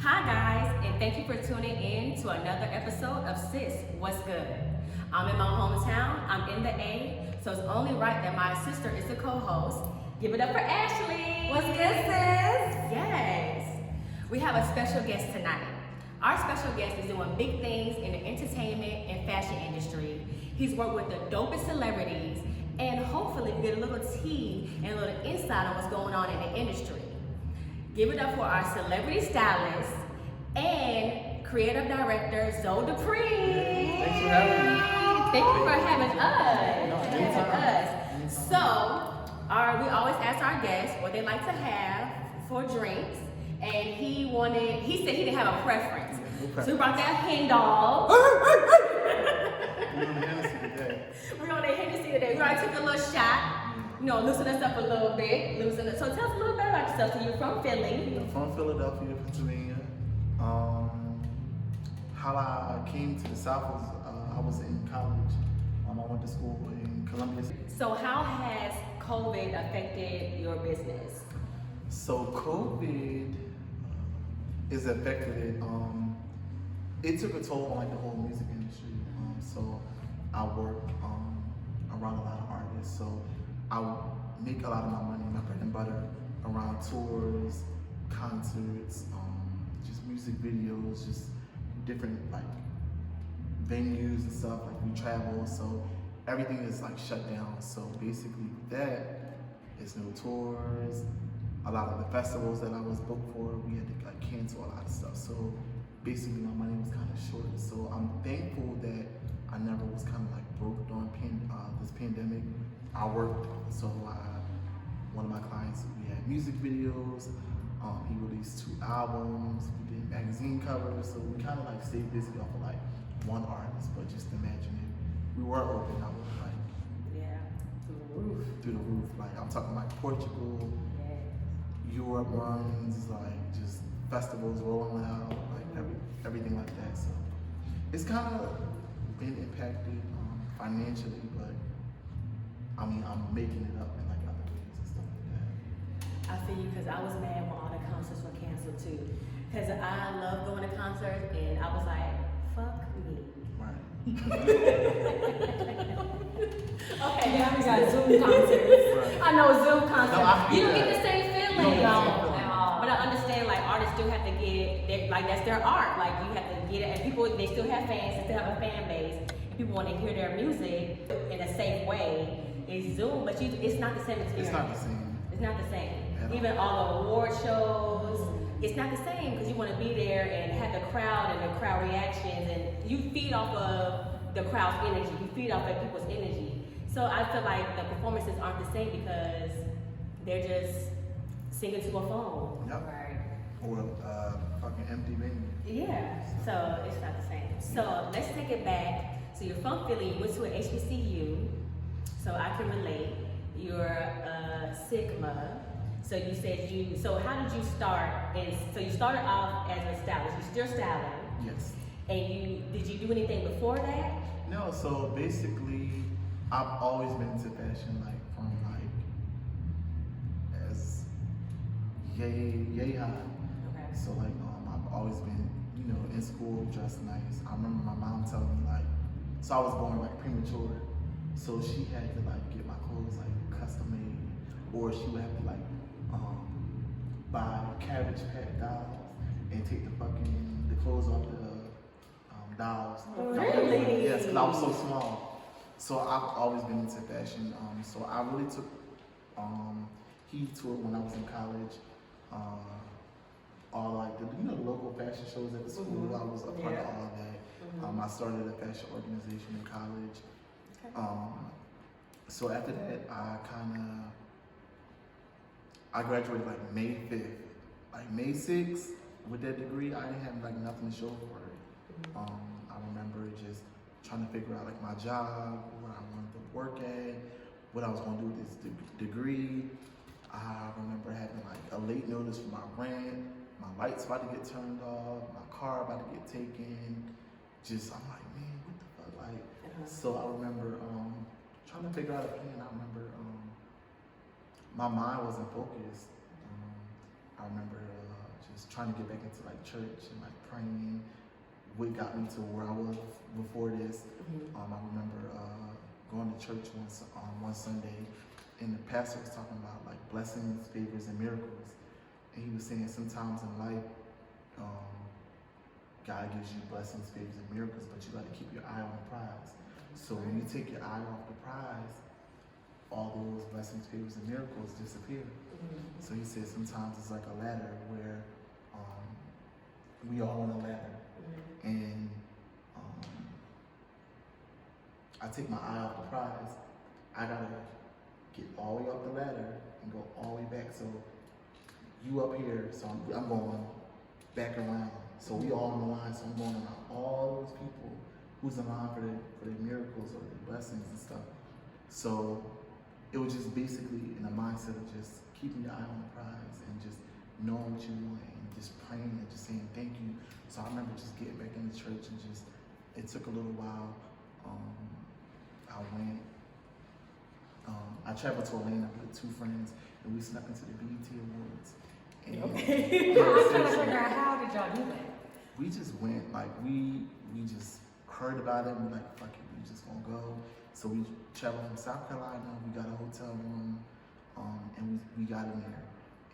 Hi guys, and thank you for tuning in to another episode of Sis, What's Good? I'm in my hometown, I'm in the A, so it's only right that my sister is the co-host. Give it up for Ashley! What's good, sis? Yes! We have a special guest tonight. Our special guest is doing big things in the entertainment and fashion industry. He's worked with the dopest celebrities, and hopefully we get a little tea and a little insight on what's going on in the industry. Give it up for our celebrity stylist and creative director, Zoe Dupree. Thanks for having me. Thank you for having us. So, we always ask our guests what they like to have for drinks, and he said he didn't have a preference. So we brought that hen dog. We're on the Hennessy today. We're on the Hennessy today. We already took a little shot. Loosen us up a little bit. So tell us a little bit about yourself. So you're from Philly. I'm from Philadelphia, Pennsylvania. How I came to the South was I was in college. I went to school in Columbia. So how has COVID affected your business? So COVID is affected it. It took a toll on the whole music industry. So I work around a lot of artists. So I make a lot of my money, my bread and butter, around tours, concerts, just music videos, just different venues and stuff. We travel, so everything is shut down. So basically, with that, it's no tours. A lot of the festivals that I was booked for, we had to cancel a lot of stuff. So basically, my money was kind of short. So I'm thankful that I never was kind of broke during this pandemic. I worked, so one of my clients, we had music videos. He released 2 albums. We did magazine covers. So we kind of stayed busy off of one artist. But just imagine it, we were open. I was through the roof. I'm talking Portugal, Europe runs, just festivals rolling out, everything like that. So it's kind of been impacted financially, but I'm making it up in other ways and stuff like that. I feel you, because I was mad when all the concerts were canceled too. Because I love going to concerts, and I was like, fuck me. Right. Okay, now we got Zoom concerts. Right. I know Zoom concerts. You don't get the same feeling. But I understand, artists still have to get it, that's their art. You have to get it, and people, they still have fans, they still have a fan base, and people want to hear their music in a safe way. It's Zoom, but it's not the same experience. It's not the same. It's not the same. Even all the award shows, it's not the same, because you want to be there and have the crowd and the crowd reactions, and you feed off of the crowd's energy. You feed off of people's energy. So I feel like the performances aren't the same because they're just singing to a phone. Yep. Right. Or fucking empty venue. Yeah. So it's not the same. So let's take it back. So you're from Philly. You went to an HBCU. So I can relate. You're a Sigma. So you said so how did you start? So you started off as a stylist. You're still styling. Yes. And did you do anything before that? No, so basically, I've always been into fashion, from as yay high. Okay. So I've always been, in school, dressed nice. I remember my mom telling me so I was born premature. So she had to get my clothes custom made, or she would have to buy Cabbage Patch dolls and take the clothes off the dolls. Really? Yes, because I was so small. So I've always been into fashion. So I really took heed to it when I was in college. All the local fashion shows at the school. Mm-hmm. I was a part of Yeah. all of that. Mm-hmm. I started a fashion organization in college. Okay. So after that, I graduated May 5th. May 6th, with that degree, I didn't have nothing to show for it. I remember just trying to figure out my job, where I wanted to work at, what I was going to do with this degree. I remember having a late notice for my rent, my lights about to get turned off, my car about to get taken. I'm man, what the fuck? So I remember trying to figure out a plan. I remember my mind wasn't focused. I remember just trying to get back into like church and like praying. What got me to where I was before this. I remember going to church one Sunday, and the pastor was talking about like blessings, favors, and miracles. And he was saying sometimes in life, God gives you blessings, favors, and miracles, but you got to keep your eye on the prize. So when you take your eye off the prize, all those blessings, favors, and miracles disappear. So he said sometimes it's like a ladder where we all on a ladder. And I take my eye off the prize. I gotta get all the way up the ladder and go all the way back. So you up here, so I'm going back around. So we all on the line. So I'm going around all those people who's in line for the miracles or the blessings and stuff. So it was just basically in a mindset of just keeping your eye on the prize and just knowing what you want and just praying and just saying thank you. So I remember just getting back into church and just, it took a little while. I went, I traveled to Atlanta with 2 friends and we snuck into the BET Awards. And Okay. I'm trying to figure out how did y'all do that? We just went, like we just heard about it and we're like, fuck it, we just gonna go. So we traveled from South Carolina, we got a hotel room, and we got in there.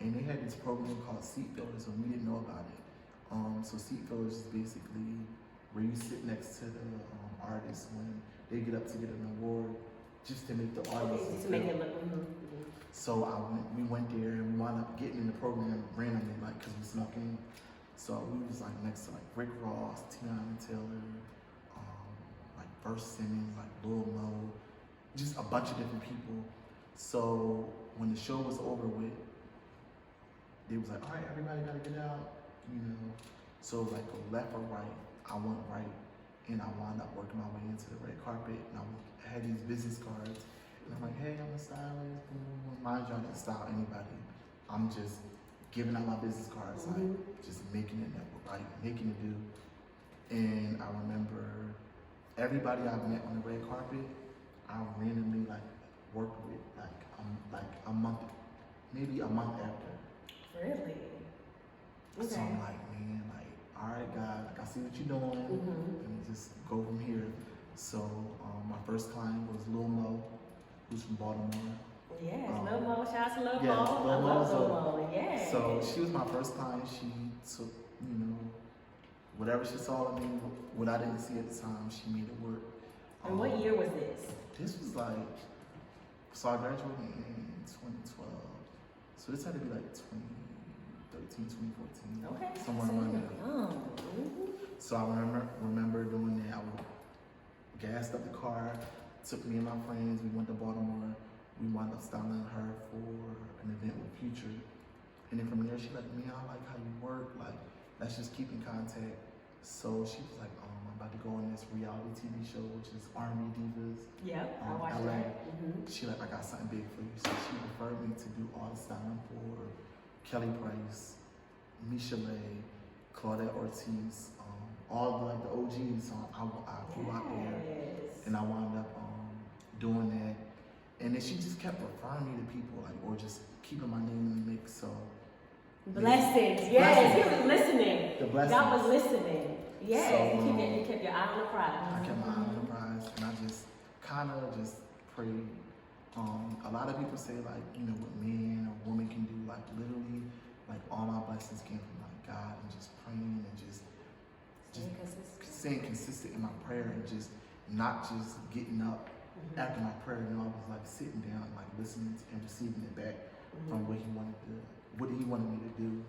And they had this program called Seat Fillers, and we didn't know about it. So Seat Fillers is basically where you sit next to the artist when they get up to get an award, just to make the audience. Just to make it look. So we went there and we wound up getting in the program randomly, like, cause we snuck in. So we was like next to like Rick Ross, Tiana Taylor, like First Simmons, like Lil Mo, just a bunch of different people. So when the show was over with, they was like, all right, everybody gotta get out, you know. So like go left or right, I went right, and I wound up working my way into the red carpet, and I had these business cards, and I'm like, hey, I'm a stylist, mind you, I didn't style anybody. I'm just giving out my business cards, like just making it right, making it do. And I remember everybody I met on the red carpet, I randomly like worked with like a month, maybe a month after. Really? Okay. So I'm like, man, like, all right, God, like I see what you're doing, and just go from here. So my first client was Lil Mo, who's from Baltimore. Yes, Lil Mo, shout out to Lil Yeah, Mo. Lil I Mo, love so- Lil Mo, yes. So she was my first client. She took, you know, whatever she saw in me, what I didn't see at the time, she made it work. And what year was this? This was like, so I graduated in 2012. So this had to be like 2013, 2014. Okay. Somewhere around there. So I remember doing that. I would gassed up the car, took me and my friends, we went to Baltimore. We wound up styling her for an event with Future. And then from there, she like, man, I like how you work. Like, let's just keep in contact. So she was like, I'm about to go on this reality TV show, which is R&B Divas. Yep, I watched LA. that. She like, I got something big for you. So she referred me to do all the styling for Kelly Price, Michelet, Claudette Ortiz, all the, like the OGs. So I flew out there and I wound up doing that. And then she just kept referring me to people, like, or just keeping my name in the mix. So blessings, yes, he was listening. The blessings. God was listening. Yes, So, you kept your eye on the prize. I kept my eye on the prize, and I just kind of just prayed. A lot of people say, like, you know, what man or woman can do, like, literally, like, all my blessings came from, like, God, and just praying and just staying consistent in my prayer and just not just getting up after my prayer. You know, I was like sitting down, like listening to and receiving it back from what he wanted me to do.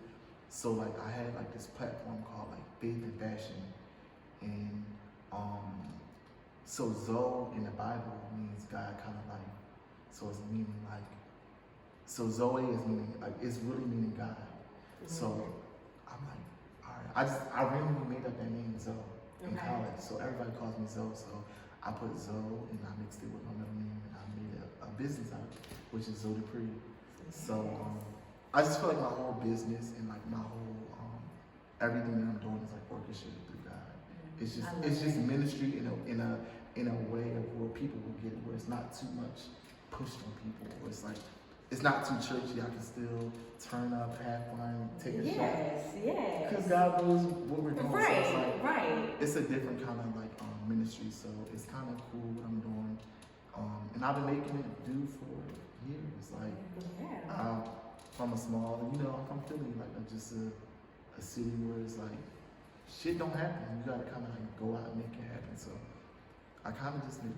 So like I had like this platform called like Faith and Fashion, and so Zoe in the Bible means God kind of like, so it's meaning like, so Zoe is meaning like, it's really meaning God. So I'm like, all right, I randomly made up that name Zoe in college, so everybody calls me Zoe. So I put Zoe and I mixed it with my middle name and I made a business out of it, which is Zoe Dupree. So I just feel like my whole business and like my whole everything that I'm doing is like orchestrated through God. It's just ministry in a way of where people will get it, where it's not too much pushed on people, where it's like it's not too churchy. I can still turn up, have fun, take a shot. Yes. Because God knows what we're doing. Right, so it's like, right. It's a different kind of like ministry, so it's kind of cool what I'm doing. And I've been making it do for years. Like, from a small, I'm from Philly, like just a city where it's like shit don't happen. You gotta kind of like go out and make it happen. So I kind of just been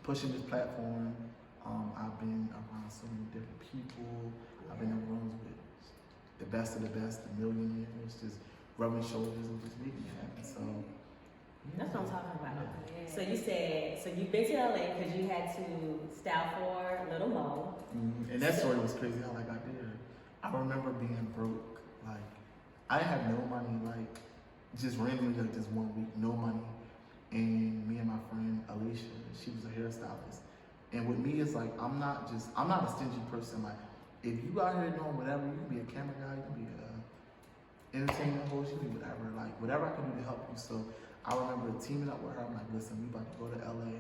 pushing this platform. I've been around so many different people. I've been in rooms with the best of the best, the millionaires, just rubbing shoulders and just making it happen. So that's what I'm talking about. So you said, so you've been to LA because you had to style for Little Mo. And that story was crazy how like I did. I remember being broke. Like I didn't have no money. Like just randomly, like this one week, no money. And me and my friend Alicia, she was a hairstylist. And with me, it's like I'm not a stingy person. Like if you out here doing whatever, you can be a camera guy, you can be a entertainment host, you can be whatever. Like whatever I can do to help you. So I remember teaming up with her. I'm like, listen, we about to go to LA.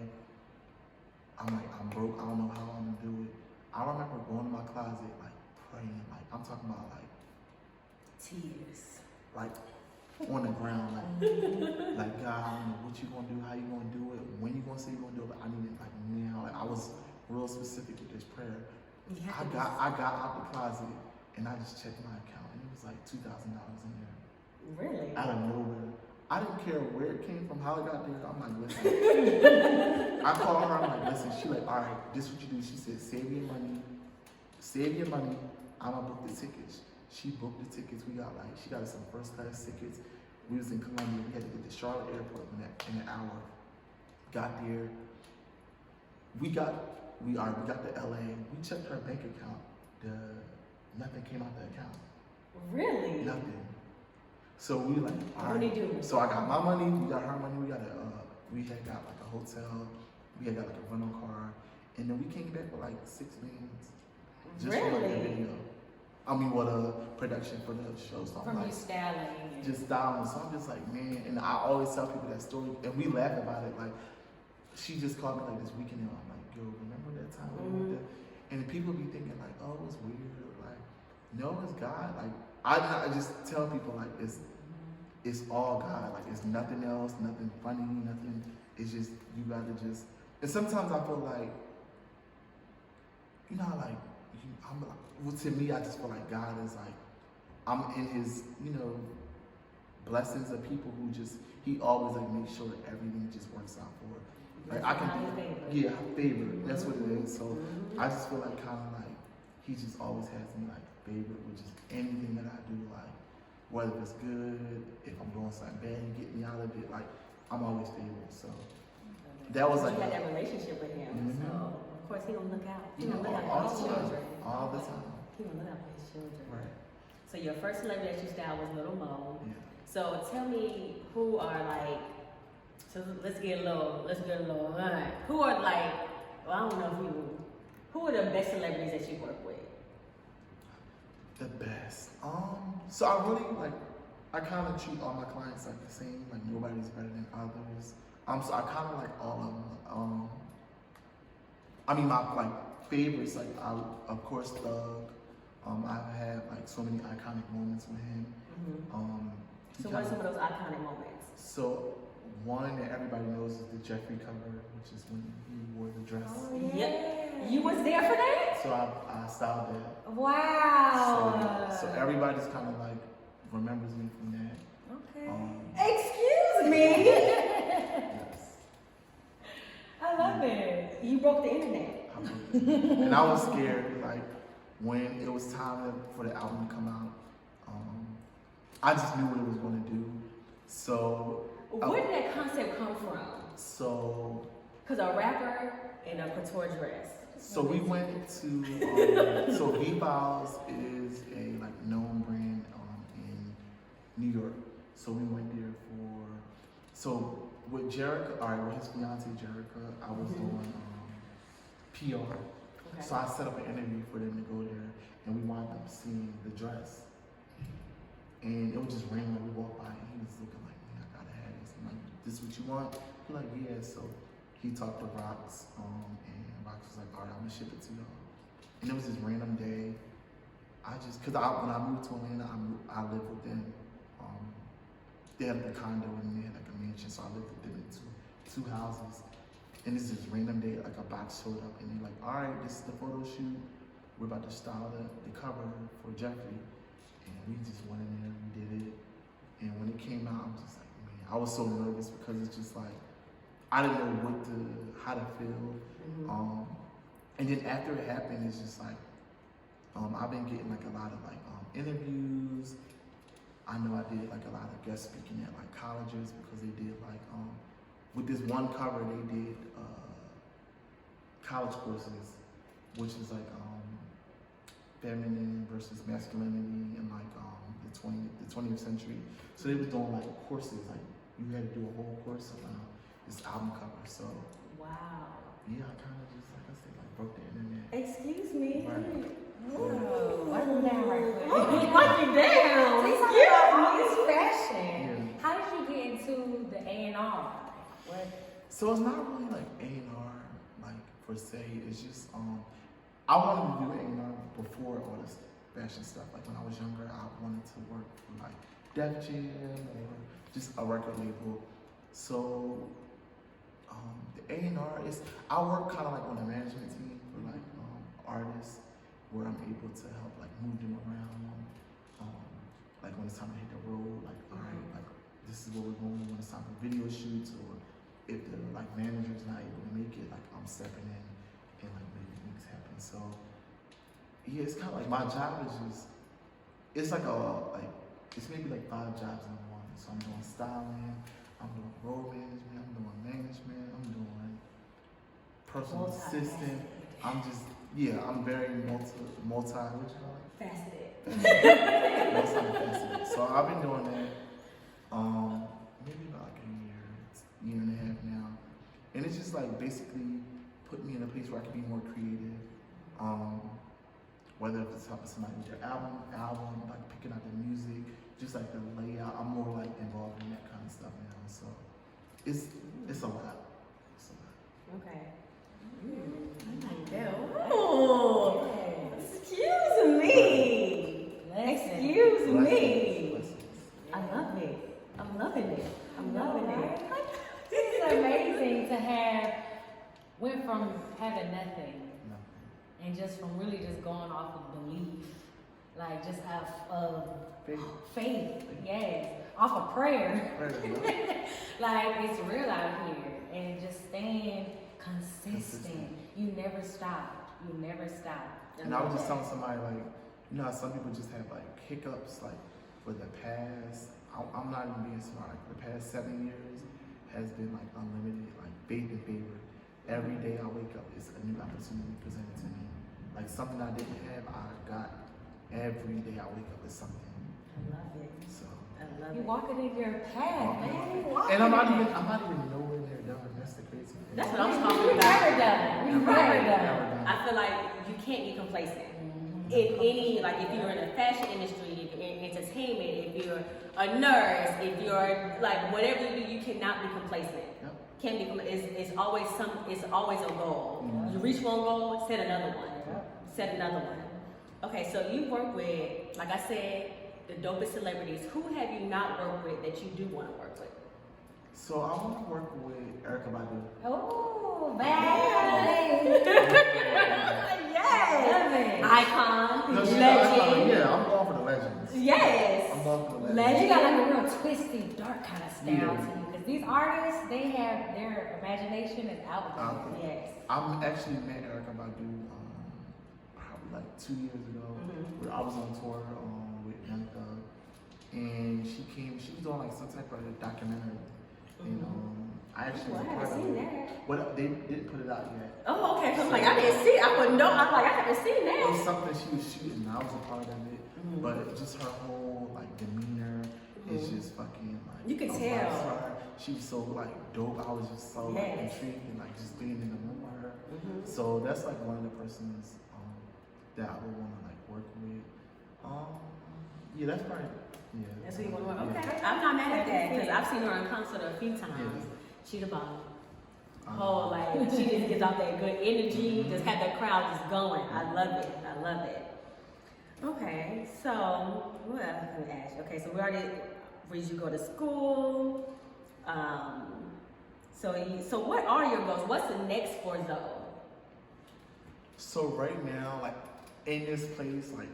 I'm like, I'm broke. I don't know how I'm gonna do it. I remember going to my closet, like praying. Like I'm talking about like tears, like on the ground, like God, I don't know what you gonna do, how you gonna do it, when you gonna say you gonna do it. But I need it like now. Like I was real specific with this prayer. I got out the closet and I just checked my account and it was like $2,000 in there. Really? Out of nowhere. I didn't care where it came from, how it got there. I'm like, listen. I called her, I'm like, listen. She like, all right, this what you do. She said, save your money. I'm gonna book the tickets. She booked the tickets. She got us some first class tickets. We was in Columbia. We had to get to Charlotte Airport in an hour. Got there. We got to LA. We checked her bank account. Nothing came out the account. Really? Nothing. So we like, all what right. do you do? So I got my money, we got her money, we had got like a hotel, we had got like a rental car, and then we came back with like 6 million. Just for like the video. Production for the show. So From like, you styling. just styling. So I'm just like, man, and I always tell people that story, and we laugh about it. Like, she just called me like this weekend, and I'm like, yo, remember that time we went there? And people be thinking like, oh, it's weird, or like, no, it's God. Like, I just tell people like it's all God. Like it's nothing else, nothing funny, nothing. It's just you gotta just. And sometimes I feel like, to me, I just feel like God is like, I'm in His, blessings of people who He always like makes sure everything just works out for her. Like I can, favor. That's what it is. So I just feel like kind of like He just always has me like favored with just anything that I do, like whether it's good, if I'm doing something bad, He get me out of it. Like I'm always favored. So that was like you had that relationship with Him. So of course He gonna look out. He gonna look out for His children. All the time. He gonna look out for His children. Right. So your first celebrity that you styled was Little Mo. Yeah. So tell me who are like. So let's get a little. Who are like? Well, I don't know if you. Who are the best celebrities that you work with? The best. So I really like. I kind of treat all my clients like the same. Like nobody's better than others. So I kind of like all of them. My like favorites. Like of course Thug. I've had like so many iconic moments with him. So what are some of those iconic moments? So one that everybody knows is the Jeffrey cover, which is when he wore the dress. Oh, yeah. You was there for that? So I styled that. Wow. So everybody's kind of like remembers me from that. Okay. Excuse me. Yes. I love it. You broke the internet. I broke the internet. And I was scared, like when it was time for the album to come out. I just knew what it was going to do. So where did that concept come from? So, because a rapper in a couture dress. So we went to, so V-Files is a like known brand in New York. So we went there so with Jerica, with his fiance Jerica, I was doing PR. Okay. So I set up an interview for them to go there, and we wound up seeing the dress. And it was just random. We walked by, and he was looking like, man, I gotta have this. I'm like, this what you want? He's like, yeah. So he talked to Rox, and Rox was like, all right, I'm gonna ship it to y'all. And it was this random day. Cause when I moved to Atlanta, I lived with them. They had like a condo and they had like a mansion, so I lived with them in two houses. And this is random day, like a box showed up, and they're like, "All right, this is the photo shoot. We're about to style the cover for Jeffrey." And we just went in there, we did it. And when it came out, I was just like, man, I was so nervous because it's just like I didn't know how to feel. And then after it happened, it's just like I've been getting like a lot of like interviews. I know I did like a lot of guest speaking at like colleges because they did like with this one cover they did college courses, which is like feminine versus masculinity in like the 20th century. So they was doing like courses, like you had to do a whole course around this album cover. So Wow. yeah, I kind of just like I said, like broke the internet. Excuse me. Right. Whoa. Wipe them down right quick. Wipe it down. Say something about all this fashion. Yeah. How did you get into the A&R? What? So it's not really like A&R, like per se. It's just I wanted to do A&R before all this fashion stuff. Like when I was younger, I wanted to work for like Def Jam or just a record label. So the A&R is I work kind of like on a management team for like artists, where I'm able to help like move them around. Like when it's time to hit the road, like all right, like this is where we're going when it's time for video shoots, or if the like manager's not able to make it, like I'm stepping in and like making things happen. So yeah, it's kind of like my job is just it's like it's maybe like 5 jobs in one. So I'm doing styling, I'm doing road management, I'm doing management, I'm doing personal assistant. I'm just I'm very what you call it? Faceted. Multifaceted. So I've been doing that maybe about like a year and a half now. And it's just like basically put me in a place where I can be more creative. Whether it's helping somebody with their album, like picking out the music, just like the layout. I'm more like involved in that kind of stuff now. So it's a lot. It's a lot. Okay. Oh, excuse me. Excuse me. Blessings. I love it. I'm loving it. I'm loving it. It's amazing to went from having nothing No. and just from really just going off of belief, like just off of faith, yes, off of prayer. Like it's real out here, and just staying consistent. You never stop. You never stop. And I was just telling somebody, like, you know how some people just have like hiccups, like for the past, I'm not even being smart, like the past 7 years has been like unlimited, like faith and favor. Every day I wake up, it's a new opportunity presented to me. Like something I didn't have, I got. Every day I wake up with something. I love it. So. I love You it. walking in your path, man. And I'm not even nowhere near done. That's the crazy thing. That's what I'm talking You've about. never done. You've never done. I feel like you can't be complacent. In any, like if you're in the fashion industry, if you're in entertainment, if you're a nurse, if you're like whatever you do, you cannot be complacent. Yep. Can't be. It's always a goal. Mhm. You reach one goal, set another one. Set another one. Okay, so you work with, like I said, the dopest celebrities. Who have you not worked with that you do want to work with? So I want to work with Erykah Badu. Oh, bad. Yes. Icon, No, she's legend. yeah, I'm going for the legends. Yes. I'm going for the legends. Legend. You got like a real twisty, dark kind of style Yeah. to you. Because these artists, they have their imagination is out there. Yes. I'm actually met Erykah Badu probably like 2 years ago. Where I was on tour with Young Thug, and she was doing like some type of documentary. And I actually was a part of it. But they didn't put it out yet. Oh, okay. So I'm like, I didn't see it. I wouldn't know. I'm like, I haven't seen It was that. something she was shooting, and I was a part of it. But just her whole like demeanor is just fucking like. You can a tell. rock star. She was so like dope. I was just so like Yes. intrigued and like just being in the room with her. So that's like one of the persons that I would want to like work with. Yeah, that's probably That's what you want to work. Yeah. Okay. I'm not mad at that because I've seen her in concert a few times. Yeah. She the bomb. whole like she just gives out that good energy, just have the crowd just going. I love it. I love it. Okay, so what else can I ask you? Okay, so we already where you go to school. So what are your goals? What's the next for Zoe? So right now, like in this place, like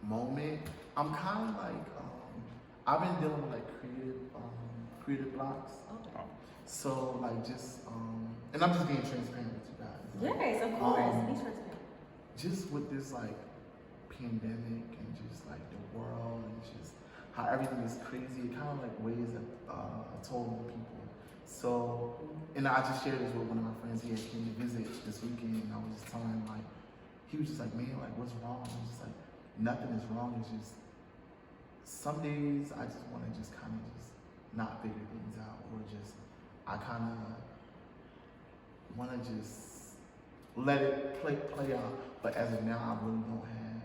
moment, I'm kind of like I've been dealing with like creative blocks. Okay. So like just and I'm just being transparent with you guys. Yes, of course. Be transparent. Just with this like pandemic and just like the world and just how everything is crazy, it kind of like weighs a toll on people. So, and I just shared this with one of my friends. He had came to visit this weekend, and I was just telling him like, he was just like, man, like what's wrong? I was just like, nothing is wrong. It's just some days I just want to just kind of just not figure things out, or just I kind of want to just let it play out. But as of now, I really don't have.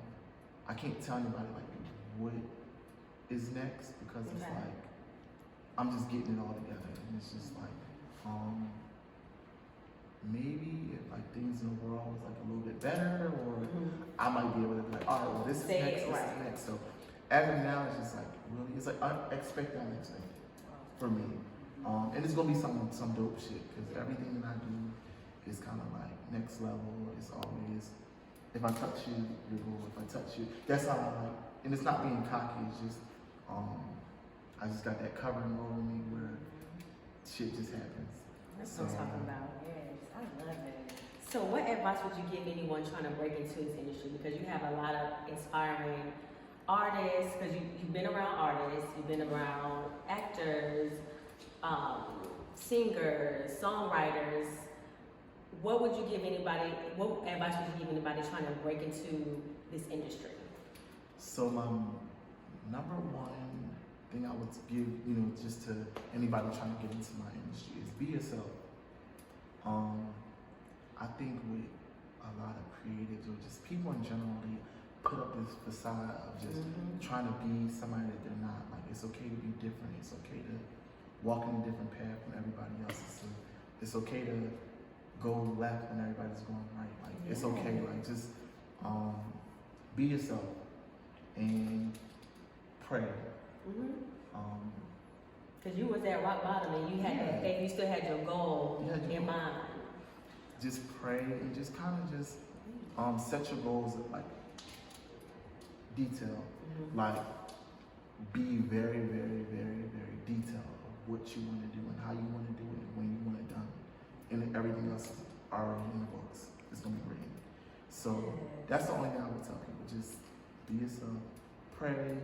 I can't tell anybody like what is next because it's like I'm just getting it all together, and it's just like maybe if like things in the world was like a little bit better, or I might be able to be like, all right, well this is next, this is next. So as of now, it's just like really, it's like unexpected for me, and it's gonna be some dope shit because everything that I do is kind of like next level. It's always if I touch you, you're cool. If I touch you, that's how I like. And it's not being cocky. It's just I just got that covering over me where shit just happens. That's what I'm talking about. Yes, I love it. So what advice would you give anyone trying to break into this industry? Because you have a lot of inspiring artists, because you've been around artists, you've been around actors, singers, songwriters. What would you give anybody, what advice would you give anybody trying to break into this industry? So my number one thing I would give, just to anybody trying to get into my industry is be yourself. I think with a lot of creatives or just people in general, they put up this facade of just trying to be somebody that they're not. Like it's okay to be different. It's okay to walk in a different path from everybody else. It's okay to go left when everybody's going right. Like it's okay. Like just be yourself and pray. Because you was at rock bottom and you had that, you still had your goal in mind. Just pray and just kind of just set your goals at like detail. Like be very, very, very, very detailed of what you want to do and how you want to do it and when you want it done. And everything else is already in the books. It's gonna be written. So that's the only thing I would tell people. Just be yourself, pray,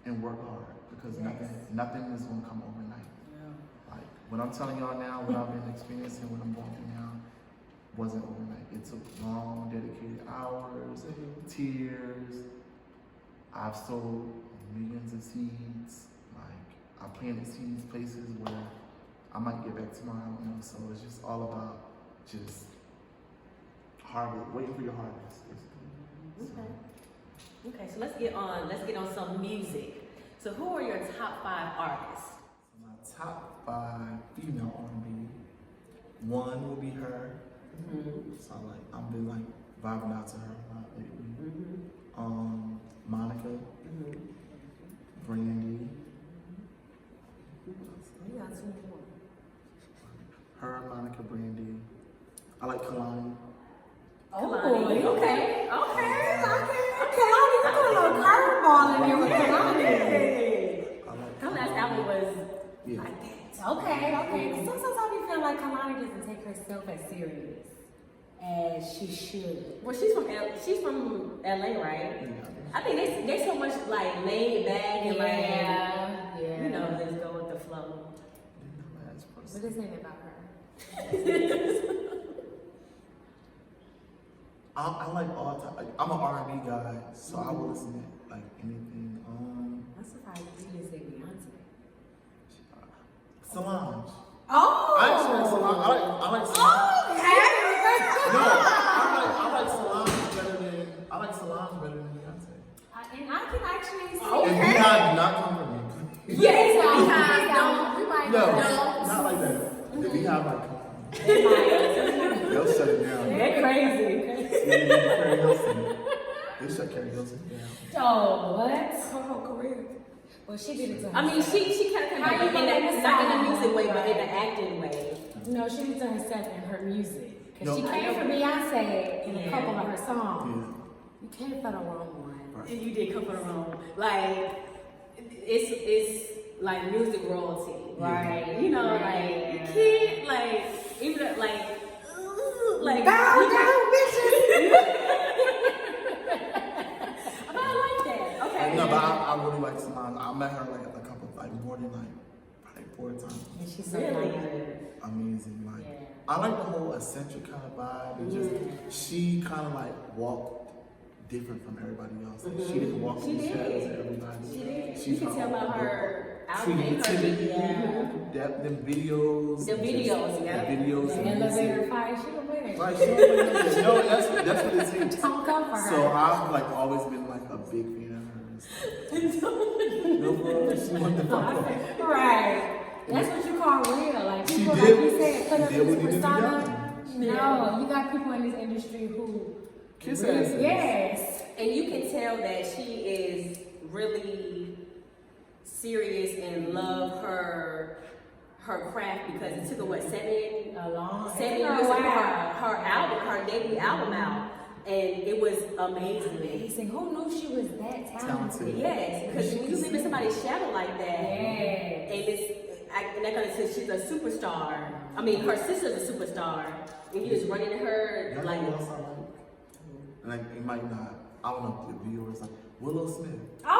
and work hard because nothing is gonna come overnight. Like what I'm telling y'all now, what I've been experiencing, what I'm going through now, wasn't overnight. It took long, dedicated hours, tears. I've sowed millions of seeds. Like I planted seeds places where I might get back tomorrow, so it's just all about just harvest, waiting for your harvest, basically. Okay, so let's get on some music. So who are your top 5 artists? So my top 5 female R&B, one will be her. So I've been like vibing out to her a lot lately. Monica, Brandy. You got 2 more. Her, Monica, Brandy. I like Kalani. Kalani. Okay. Kalani, I put a little curveball in there with Kalani. Her last album was like that. Okay. Sometimes I feel like Kalani doesn't take herself as serious as she should. Well, she's from LA, right? Yeah. I think they so much like laid back and just go with the flow. What is it about her? I like all time. Like, I'm an R&B guy, so I will listen to like anything. I'm surprised you didn't say Beyonce. Solange. Oh! I actually like Solange. I like Solange. Okay. No, I like Solange better than Beyonce. And I can actually see. And Beehive did not come from me. Yes, No, not like that. If we have like, they'll shut it down. They're crazy. They shut karaoke down. Oh, what? Her whole career. Well, she did it to I mean, herself. she kind of came How back you in gonna that, make a not in song? the music way, but in the Right. acting way. No, she did it to herself in her music. Because No. she came from Beyonce in a Yeah. couple of her songs. Yeah. You came for the wrong one. Right. You did come from the wrong. Like, it's like music royalty, right? You know, like, you can't, like, even like, Bow you down, bitches! But I like that. Okay. No, but I really like Simone. I met her like a couple, like more than like probably 4 times. And she's so Really? good. Amazing. Like Yeah. I like the whole eccentric kind of vibe. And just she kind of like walked different from everybody else. Like, she didn't walk She in the did. shadows of everybody. She did. She You can kinda tell about walked her outfit, her creativity, yeah. them videos, The videos, yeah. the videos, The and music. elevator fight, she don't win it. Right, she don't like that. No, that's what it takes. Don't come for her. So I've like always been like a big fan of hers. No, bro, she wanted to fuck up. Right. That's what you call real. Like She people, did- like you said, put up she did what this needed to be persona. done. No, you got people in this industry who Kiss really- asses. Yes. And you can tell that she is really serious and love her craft because it took her what 7 years to put her album, her debut album out, and it was amazing. Amazing. Who knew she was that talented? Talented. Yes, because when you live in somebody's shadow like that, Yes. and they're gonna say she's a superstar. I mean, her sister's a superstar, and you just run into her Y'all like. know what else I like? Like it might not. I don't know if the viewers like Willow Smith. Oh, I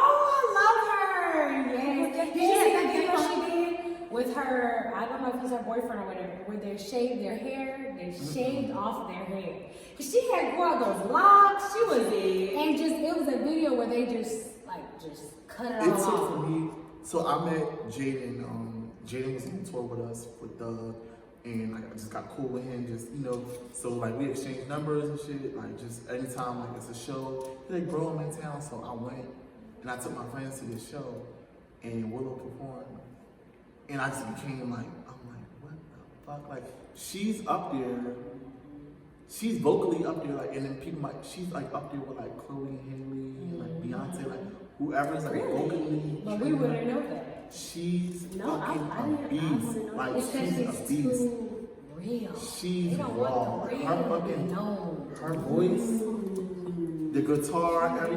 love her. Yes. Did you see that video Yes. she did with her? I don't know if he's her boyfriend or whatever. Where they shaved their hair, they shaved off their hair. Cause she had all those locks. She was and just it was a video where they just cut it It all took off. for me. So I met Jaden. Jaden was on tour with us with Doug, and like I just got cool with him. Just so like we exchanged numbers and shit. Like just anytime like it's a show, he's like, bro, I'm in town. So I went and I took my friends to this show, and Willow performed, and I just became like, I'm like, what the fuck? Like she's up there. She's vocally up there, like, and then people might, she's like up there with like Chloe Haley, like Beyonce, like whoever's like vocally. But we wouldn't know that. She's No, I fucking a beast. wouldn't know Like It's because she's a it's beast. too real. She's They don't raw. want the real. Her fucking, No. her voice, the guitar,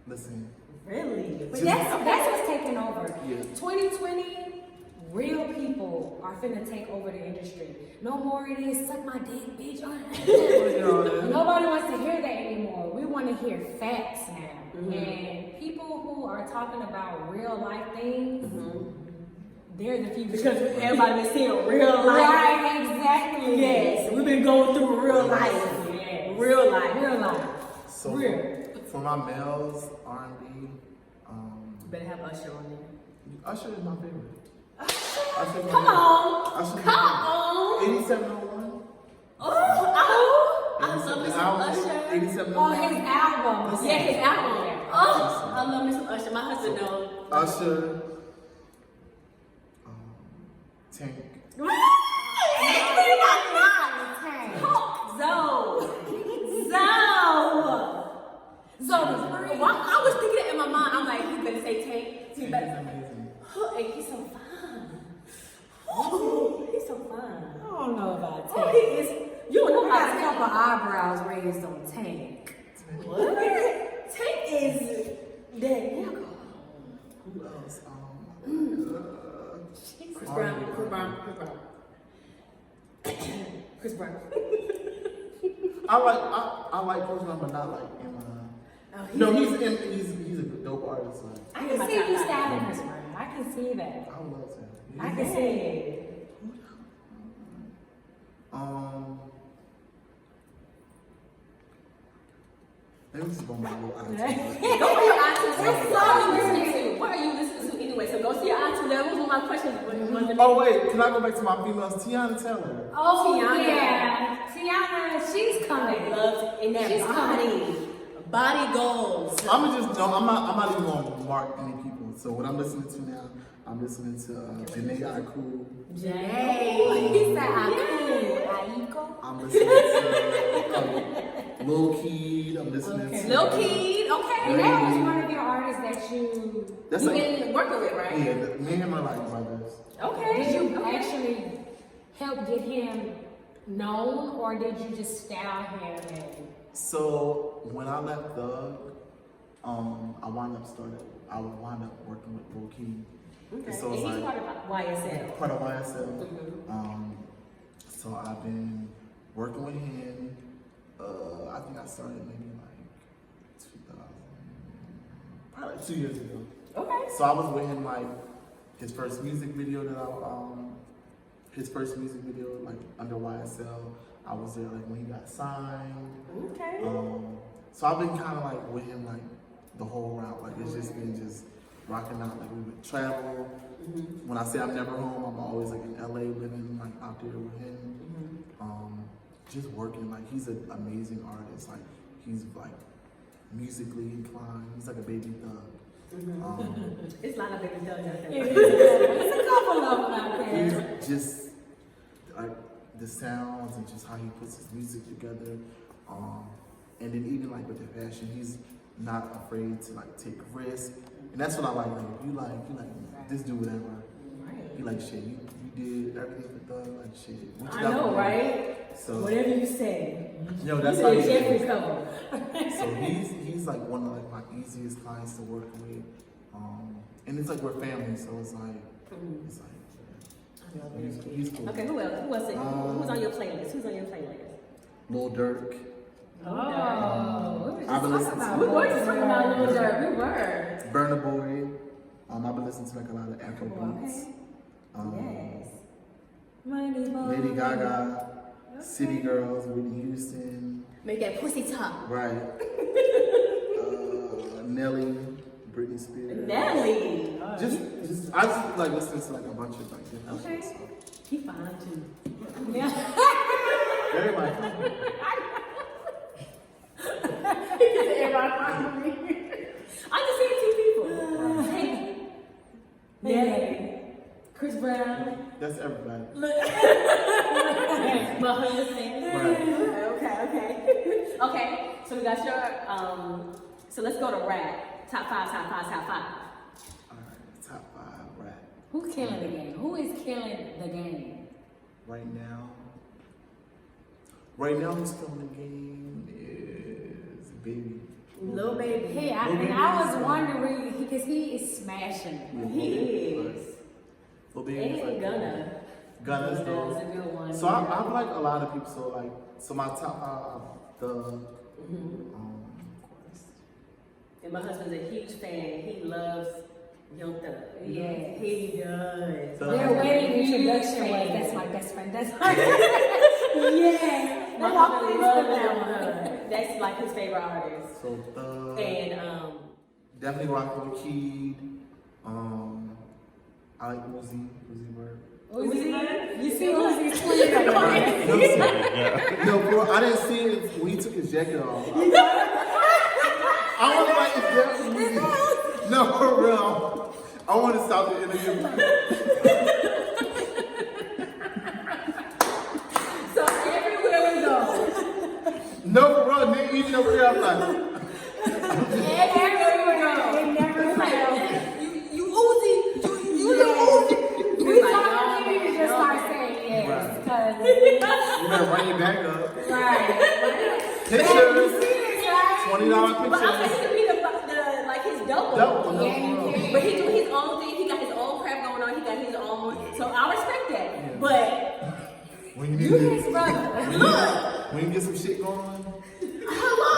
listen. Really? But Just- that's what's taking over. Yeah. 2020, real people are finna take over the industry. No more it is suck my dick, bitch. Nobody wants to hear that anymore. We want to hear facts now. And people who are talking about real life things, they're the future. Because everybody been seeing real life. Right, exactly. Yes, we've been going through real life. Yes. Real life. Real life. So Real. for my males, R&B, You better have Usher on there. Usher is my favorite. Usher is my Come on. favorite. Usher is Come my favorite. on. 8701. Oh, I love me The some album, Usher. 8701. Oh, his album. Yeah, his album. Oh, I love me some Usher. My husband knows. Usher, Tank. I was thinking it in my mind. I'm like, he better say Tank. He Tank better. is amazing. And he's so fine. Oh, he's so fine. I don't know about Oh, Tank. he is. You don't know I got a about couple eyebrows raised on Tank. What? Tank is that nigga. Who else? Chris Brown. Chris Brown. I like Chris Brown, but not like Emma. Oh, No, he's a dope artist. Like, I can see you styling this one. I can see that. I would love to. I can see it. Let me just go my little Go for your iTunes. What song are you listening to? What are you listening to anyway? So go see your iTunes. That was one of my questions. Oh wait, can I go back to my females? Tiana Taylor. Oh, Tiana. yeah. Tiana, she's coming. Loves in that She's body. Body goals. I'm not even gonna mark any people. So what I'm listening to now, I'm listening to Janae Aiku. Janae. He said Aiko. I'm listening to Lil Keed. I'm listening to Lil Keed, okay. And that was one of your artists that you That's You've like, been working with, right? yeah, me and him are like brothers. Okay. did you actually help get him known, or did you just style him and So when I left Thug, I wound up working with Lil Keed. Okay. So And it's he's like part of YSL. part of YSL. Mhm. So I've been working with him. I think I started maybe like 2000, probably like 2 years ago. Okay. So I was with him like his first music video like under YSL. I was there like when he got signed. Okay. So I've been kind of like with him like the whole route. Like it's just been just rocking out. Like we would travel. Mm-hmm. When I say I'm never home, I'm always like in LA living like out there with him. Just working. Like he's an amazing artist. Like he's like musically inclined. He's like a baby Thug. It's a lot of baby thugs out there. it's a couple of them out there. He's just like the sounds and just how he puts his music together. And then even like with the fashion, he's not afraid to like take risks. And that's what I like. Like if you like just do whatever. Right. You like shit. You did everything for Thug. Like shit. What you I got know, for me? right? So Whatever you say. yo, that's You how did he Jeffrey is. cover. So he's like one of like my easiest clients to work with. And it's like we're family, so it's like I love it. he's cool. Okay, who else? Who's on your playlist? Who's on your playlist? Lil Durk. Oh, we were I've been just listening talking to- about We were just talking about Lil Durk. We were. Burna Boy. I've been listening to like a lot of Afro beats. Yes. Lady Gaga, City Girls, Whitney Houston, Make that pussy talk. right? Nelly, Britney Spears. Nelly. I just like listening to like a bunch of like different Okay. shit. So. He fine too. Everybody. I just seen two people. Hey, Nelly, Chris Brown, That's everybody. my husband. Right. Okay. Okay. So we got your so let's go to rap. Top five. Alright, top 5 rap. Who's killing the game? Who is killing the game? Right now, who's killing the game is Baby. Lil Baby. Hey, I was wondering because he is smashing. He is. Lil Baby is like Gunna. Gunna's Gunna's dope. a good one. So I like a lot of people. So my top 5, Thug. Of course. And my husband's a huge fan. He loves Young Thug. Yes. He does. Thug. Their wedding introduction was that's my best friend. That's my yes. My husband loves that. That's like his favorite artist. So Thug. And Definitely rocking with Keed. I like Uzi Bird. Uzi? You see Uzi's twin right Right. there. No, bro, I didn't see it when he took his jacket off. I was like, is that Uzi? No, for real. I want to stop the interview. so everywhere we go. No, for real. Nigga, even over here, I'm like, Everywhere we go. It never fails. You Uzi. You Yes. Uzi. We thought we need to just start saying yes, Right. because you better run your back up. right. Pictures, right? $20 But I pictures. think he could be the like his double. Double, no, Yeah, you for real. can. But he do his own thing. He got his own crap going on. He got his own. So I respect that. Yeah. But When you need You to, his brother. when you get some shit going on. hello,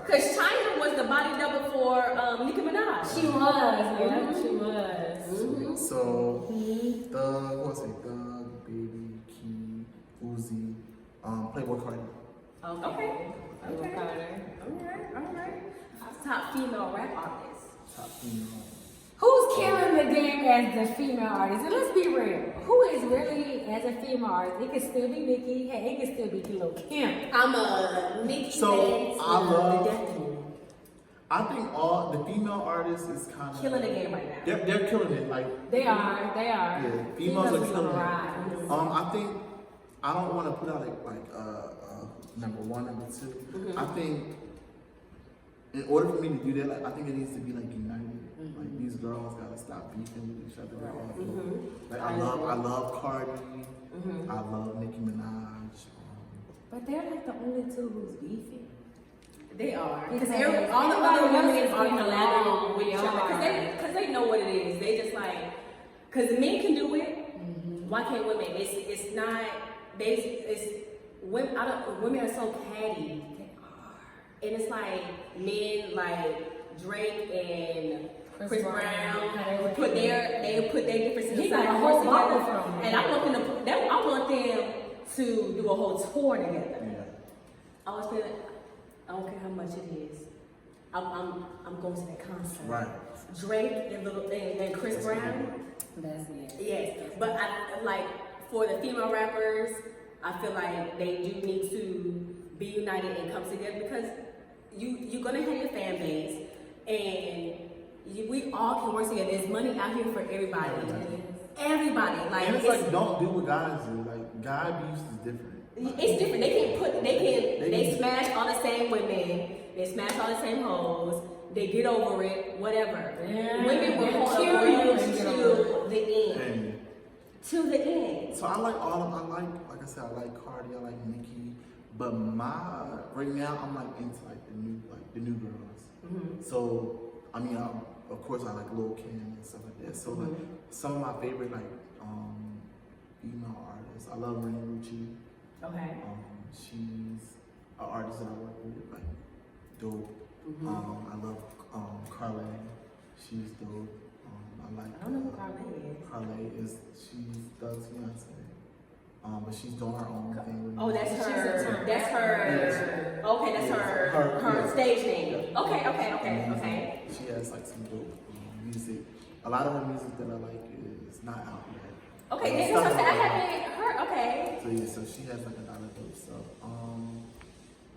because China was the body double for Nicki Minaj. She was, yeah, she was. So, Thug, what's it? Thug, Baby, Key, Uzi, Playboy Cardi. Okay. All right. Top female rap artists. Top female. Who's killing the game as the female artist? And let's be real. Who is really, as a female artist, it could still be Nicki, hey, it could still be Lil' Kim. I'm a Nicki. So, Minaj, I love- the Death Queen. I think all the female artists is kind of Killing the game right now. They're killing it. Like They are. yeah, females are is on killing the it. rise. I think I don't want to put out number one, number 2. Mhm. I think in order for me to do that, like I think it needs to be like united. Like these girls gotta stop beefing with each other. Mhm. Like I love Cardi. Mhm. I love Nicki Minaj. But they're like the only two who's beefing. They are. Because All the other women are collaborating with each other. are. Because they know what it is. They just like, because men can do it. Why can't women? It's not, women, women are so catty. And it's like men like Drake and Chris Brown they put their differences He aside. got a whole together. bubble from it. And I want them to do a whole tour together. Yeah. I was feeling, I don't care how much it is. I'm going to that concert. Right. Drake and Chris Brown. That's it. Yes, but I like for the female rappers, I feel like they do need to be united and come together because you're gonna have your fan base and we all can work together. There's money out here for everybody. Everybody, like And it's like don't do what guys do. Like guy abuse is different. it's different. They smash all the same women. They smash all the same hoes. They get over it, whatever. Yeah. Women will hold Kill a you grudge and get to over the end. And To the end. so I like all of them. Like I said, I like Cardi, I like Nicki. But right now I'm like into like the new girls. Mm-hmm. So I mean, of course I like Lil Kim and stuff like that. So like some of my favorite like female artists. I love Renee Rucci. Okay. She's an artist that I work with, like dope. Mm-hmm. I love Carly. She's dope. I like. I don't know who Carly is. Carly she's Doug's fiance. But she's doing her own thing. With Oh, that's She's a her. turn. That's her. Okay, that's her yeah. stage name. Okay. She has like some dope music. A lot of her music that I like is not out yet. Okay, that's what I haven't heard. Okay. So yeah, so she has like a lot of dope stuff.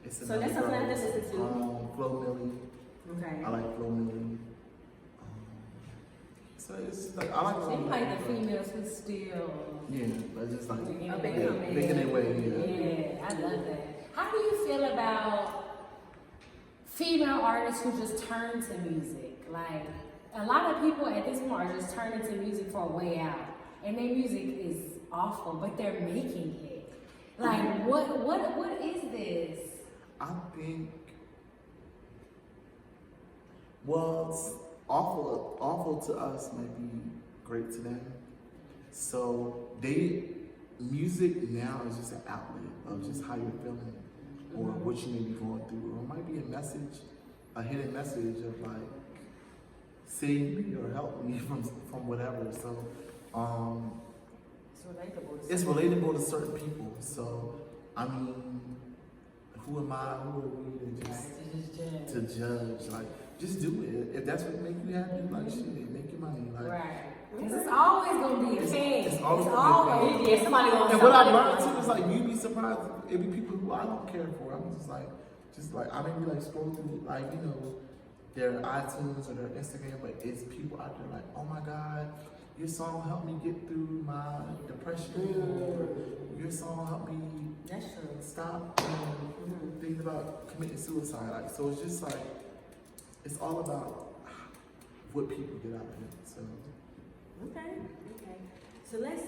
It's So that's something I have to listen to. Flo Milli. Okay. I like Flo Milli. So it's like I like. They like the females who still Yeah, but just like Making their way. Yeah, I love that. How do you feel about female artists who just turn to music? Like a lot of people at this point are just turning to music for a way out, and their music is awful, but they're making it. Like what is this? I think. Well, it's awful to us might be great to them. So music now is just an outlet of just how you're feeling or what you may be going through. Or it might be a hidden message of like, save me or help me from whatever. So it's relatable to certain people. So I mean, who am I? Who are we to judge? Like, just do it. If that's what make you happy, like shit, make your money. Like, Right. Because it's always gonna be a thing. it's always gonna be a thing. Yeah, somebody gonna. And what I learned too is like you'd be surprised. It'd be people who I don't care for. I'm just like I may be like scrolling through like their iTunes or their Instagram, but it's people out there like, oh my God, your song helped me get through my depression. Or your song helped me That's true. stop thinking about committing suicide. Like, so it's just like it's all about what people get out of it. So. Okay. So let's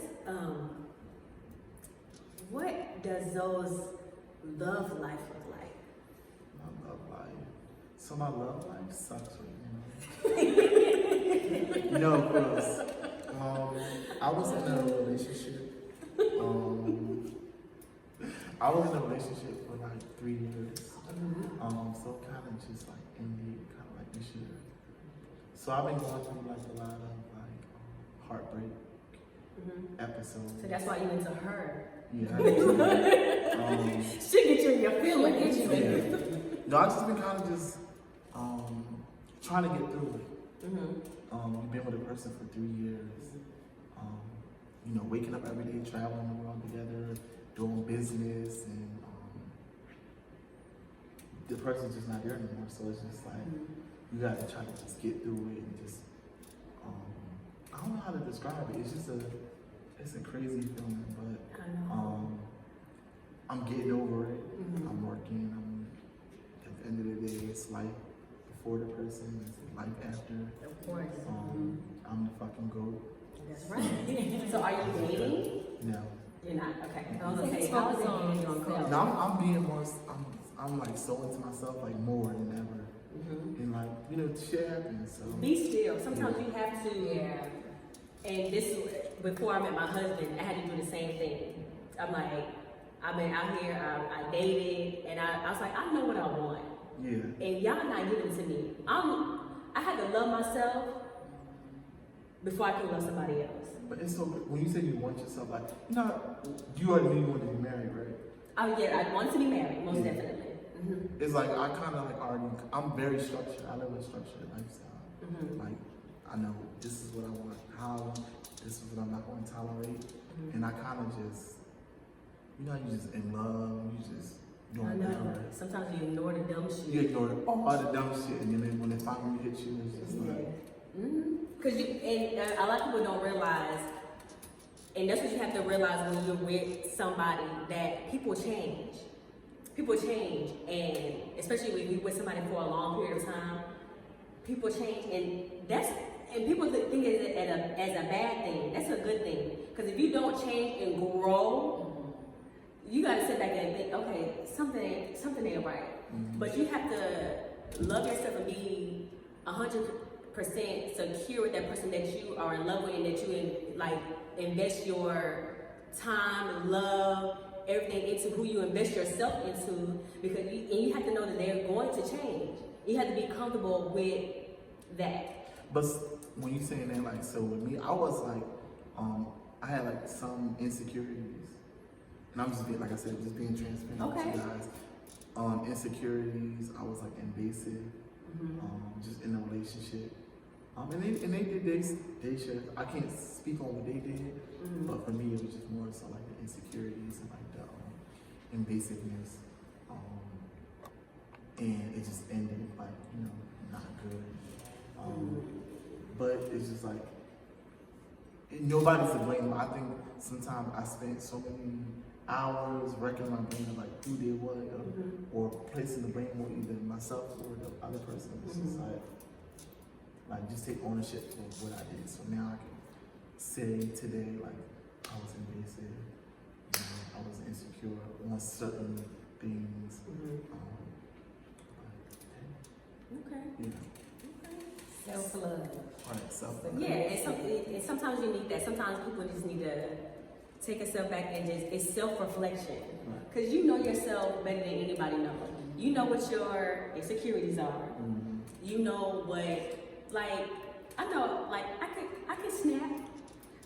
what does Zoe's love life look like? My love life. So my love life sucks right now. No, gross. I was in a relationship. I was in a relationship for like 3 years. So kind of just like ended kind of like this year. So I've been going through like a lot of like heartbreak episodes. So that's why you into her. Yeah. She get you in your feelings. Yeah. No, I've just been kind of just trying to get through it. We've been with a person for 3 years. Waking up every day, traveling the world together, doing business, and the person's just not there anymore. So it's just like you gotta try to just get through it and just, I don't know how to describe it. It's just it's a crazy feeling, but I know. I'm getting over it. Mhm. I'm working. At the end of the day, it's life before the person, it's life after. Of course. I'm the fucking GOAT. That's right. So are you dating? No. You're not. Okay. I I was was gonna gonna say, say, how is it focus on dating on yourself. girls? No, I'm being more. I'm like so into myself, like more than ever. Mhm. And like shit happens. So Be still. Sometimes you have to. Yeah. And this, before I met my husband, I had to do the same thing. I'm like, I've been out here, I dated, and I was like, I know what I want. yeah. And y'all not giving it to me. I had to love myself before I can love somebody else. But it's so when you say you want yourself, like you already knew you wanted to be married, right? Oh yeah, I want to be married, most Yeah. definitely. Mm-hmm. It's like I kind of like already. I'm very structured. I live a structured lifestyle. Mm-hmm. Like I know this is what I want, how I want. This is what I'm not going to tolerate, Mm-hmm. and I kind of just, you just in love. You just I doing know. whatever. Sometimes you ignore the dumb shit. You ignore all the dumb shit, and then when it finally hits you, it's just like. Because a lot of people don't realize, and that's what you have to realize when you're with somebody, that people change. People change, and especially when you're with somebody for a long period of time, people change, and people think it as a bad thing. That's a good thing, because if you don't change and grow, you got to sit back and think, okay, something ain't right. Mhm. But you have to love yourself and be 100% secure with that person that you are in love with, and that you invest your time, love, everything into who you invest yourself into, because you have to know that they're going to change. You have to be comfortable with that. But when you saying that, like, so with me, I was like, I had like some insecurities, and I'm just being, like I said, just being transparent Okay. with you guys. Insecurities. I was like invasive, just in a relationship. And they did they should. I can't speak on what they did, but for me, it was just more so like the insecurities and like the invasiveness, and it just ended like not good. But it's just like nobody's to blame. I think sometimes I spent so many hours wrecking my brain of like who did what, or placing the blame on either myself or the other person. It's just like just take ownership for what I did. So now I can say today, like, I was invasive, I was insecure on certain things. Okay. Self-love. Right, self-love. Yeah, and sometimes you need that. Sometimes people just need to take a step back and it's self-reflection. Right. Because you know yourself better than anybody knows. You know what your insecurities are. You know what, like, I know, like, I could snap.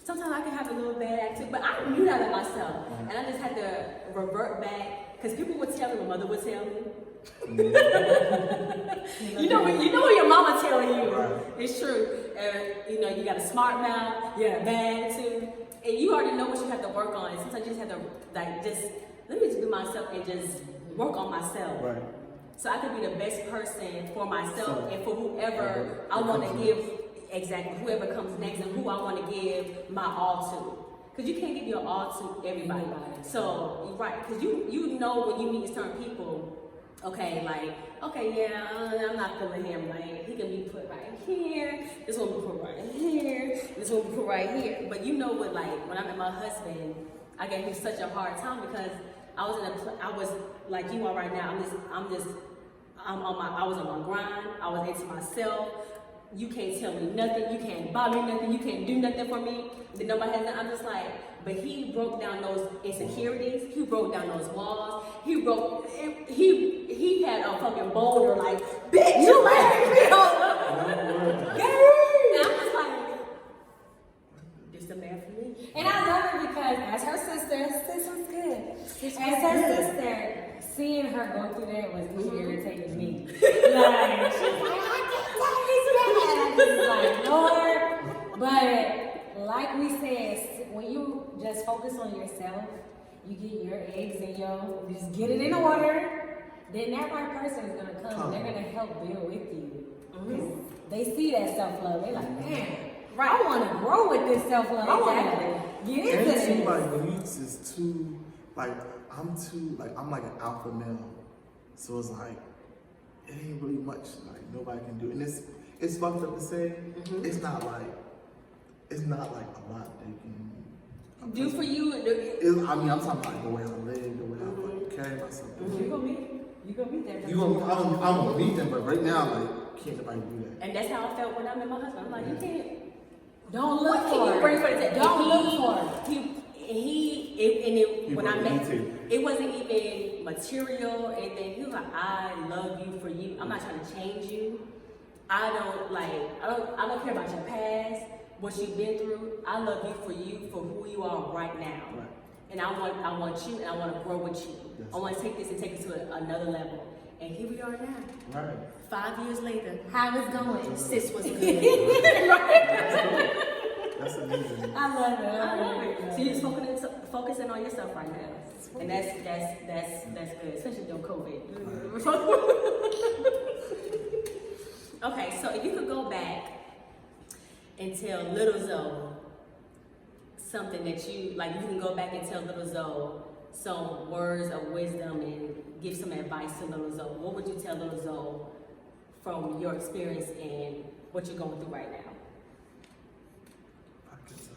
Sometimes I can have a little bad attitude, but I knew that of myself. And I just had to revert back, because people would tell me, my mother would tell me. You know what your mama tell you. Right. It's true. You got a smart mouth, you got a bad attitude, and you already know what you have to work on. And sometimes you just have to let me just be myself and just work on myself. Right. So I could be the best person for myself So, and for whoever I want to give, exactly, whoever comes next and who I want to give my all to. Because you can't give your all to everybody. So, right, because you know when you meet certain people, okay, yeah, I'm not feeling him, like, he can be put right here, this one be put right here, this one be put right here. But you know what, like, when I met my husband, I gave him such a hard time because I was like you are right now. I was on my grind. I was into myself. You can't tell me nothing. You can't buy me nothing. You can't do nothing for me. That nobody has nothing. I'm just like, but he broke down those insecurities. He broke down those walls. He had a fucking boulder like, bitch, you married me. And I'm just like, this the man for me. And I love her because as her sister, sis was good. As her sister, seeing her go through that was irritating me. Like, she's like, I can't tell you that. I just like, Lord. But like we said, when you just focus on yourself, you get your eggs and you just get it in order, then that right person is gonna come. They're gonna help build with you. They see that self-love. They like, man, Right. I want to grow with this self-love. I want to get into And too, this. like, Denise is too, like, I'm like an alpha male. So it's like, it ain't really much, like, nobody can do. And it's fucked up to say, it's not like a lot they can Do for you. I mean, I'm talking about the way I live, the way I fucking carry myself. You gonna meet that. I'm gonna meet them, but right now, like, can't nobody do that. And that's how I felt when I met my husband. I'm like, you can't. Don't look What can for you it. bring for the table? Don't look for it. When I met too. him, it wasn't even material. And then he was like, I love you for you. I'm not trying to change you. I don't care about your past, what you've been through. I love you for who you are right now. Right. And I want you, and I want to grow with you. Yes. I want to take this and take it to another level. And here we are now. Right. 5 years later, How it's going? sis was good. That's amazing. I love it. I love it. So you're just focusing on yourself right now, and that's good, especially during COVID. Okay, so if you could go back and tell little Zoe something that you can go back and tell little Zoe some words of wisdom and give some advice to little Zoe. What would you tell little Zoe from your experience and what you're going through right now? I can tell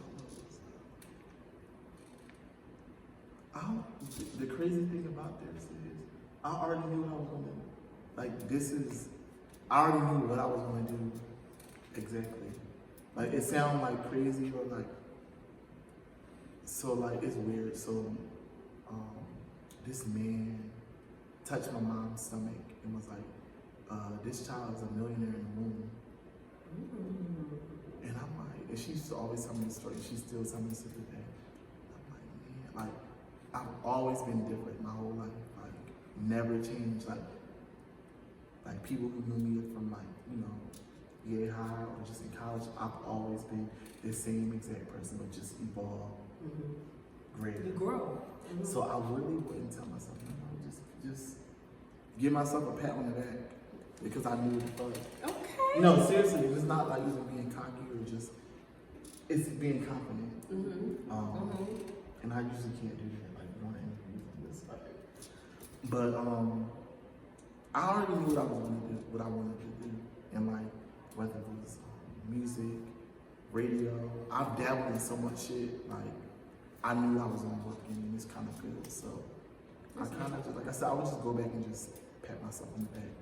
the crazy thing about this is I already knew what I was gonna do. I already knew what I was gonna do exactly. Like, it sounds like crazy or like, so like, it's weird. So, this man touched my mom's stomach and was like, this child is a millionaire in the womb. And I'm like, and she used to always tell me the story. She still tells me this to this day. I'm like, man, like, I've always been different my whole life. Like, never changed. Like people who knew me from Yale High or just in college, I've always been the same exact person, but just evolved greater. You grow. So I really wouldn't tell myself, just give myself a pat on the back because I knew the fuck. Okay. No, seriously, it's not like even being cocky or just, it's being confident. And I usually can't do that, like, going to interviews and this, like. But I already knew what I wanted to do, and like whether it was music, radio, I've dabbled in so much shit. Like, I knew I was gonna work in this kind of field, so I kind of just, like I said, I would just go back and just pat myself on the back.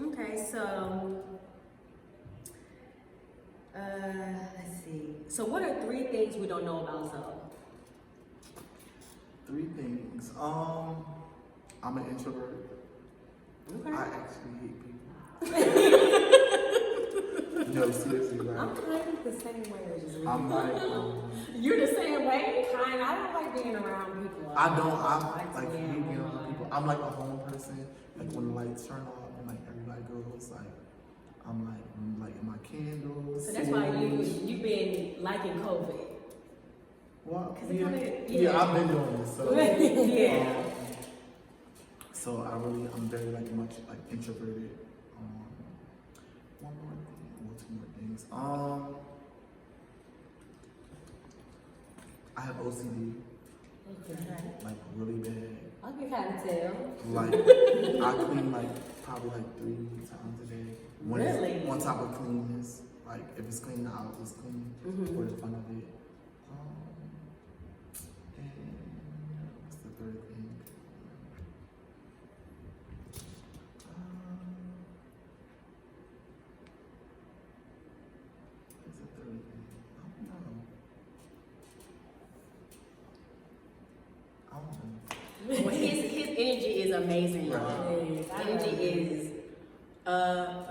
Okay, so let's see. So what are 3 things we don't know about Zoe? 3 things. I'm an introvert. Okay. I actually hate people. No, seriously, like, I'm kind of the same way as you. I'm like, You're the same way? I don't like being around people. I like hate being around people. I'm like a home person. Like, when the lights turn off and like everybody goes, like, I'm lighting my candles. So that's why you've been liking COVID. Well, 'Cit yeah, kinda- I've been doing this. So, Yeah. So I'm very like much like introverted. One more thing, well, 2 more things. I have OCD, like really bad. I can kind of tell. Like, I clean like probably like 3 times a day. Really? One type of cleanness. Like, if it's clean, the house is clean for the fun of it. And what's the 3rd thing? What's the 3rd thing? I don't know. Well, his energy is amazing, y'all. Yes, I Energy love it. is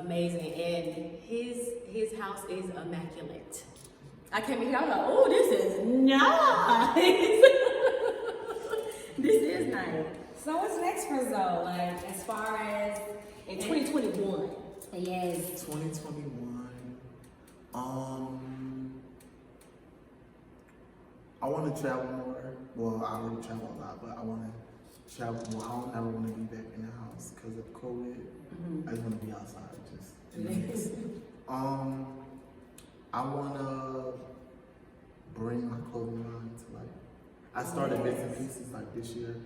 amazing, and his house is immaculate. I came in here, I was like, oh, this is nice. This is nice. So what's next for Zoe? Like, as far as In 2021. yes, 2021. I want to travel more. Well, I already travel a lot, but I want to travel more. I don't ever want to be back in the house because of COVID. I just want to be outside, just I want to bring my clothing line to like. I started bits and pieces like this year,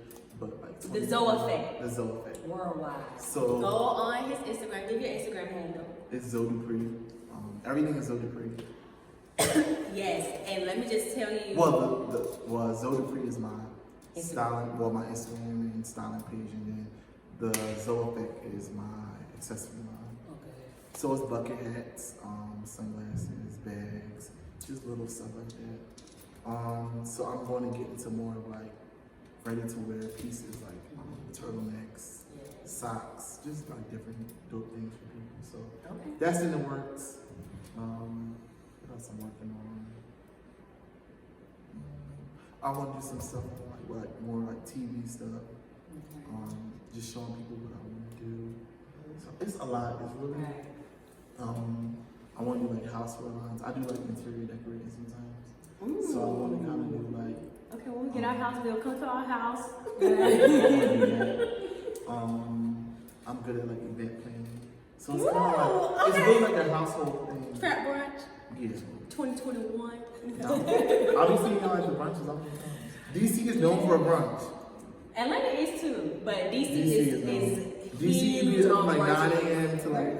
but like The Zoe Effect. The Zoe Effect. Worldwide. So Go on his Instagram. Give your Instagram handle. it's Zoe Dupree. Everything is Zoe Dupree. Yes, and let me just tell you. Well, Zoe Dupree is my Instagram. styling, well, my Instagram and styling page, and then the Zoe Effect is my accessory line. Okay. So it's bucket hats, sunglasses, bags, just little stuff like that. So I'm going to get into more of like ready to wear pieces like turtlenecks, socks, just like different dope things for people. So that's in the works. What else I'm working on? I want to do some stuff like more like TV stuff. Just showing people what I want to do. So it's a lot. It's really. I want to do like houseware lines. I do like interior decorating sometimes. So I want to kind of do like. Okay, when we get our house bill, come to our house. I'm good at like event planning. So it's kind of like it's really like a household thing. Trap brunch. Yeah. 2021. I'll be seeing y'all at the brunches all the time. DC is known for a brunch. Atlanta is too, but DC is DC, you be huge up on from like 9 brunches. a.m. to like,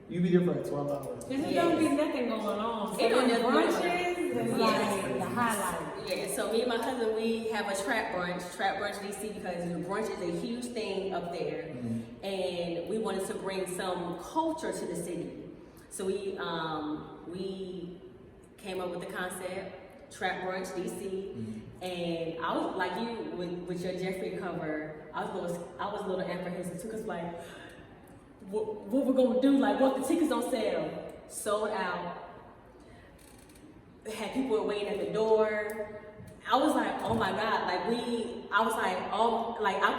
you be there for like 12 hours. There's don't be nothing going on. So It don't the just brunches is Yeah. like the highlight. Yeah, so me and my husband, we have a trap brunch DC, because the brunch is a huge thing up there, and we wanted to bring some culture to the city. So we came up with the concept, Trap Brunch DC, and I was like you with your Jeffrey cover. I was a little apprehensive too, cause like, what we're gonna do? Like, what the tickets on sale? Sold out. Had people waiting at the door. I was like, oh my God, I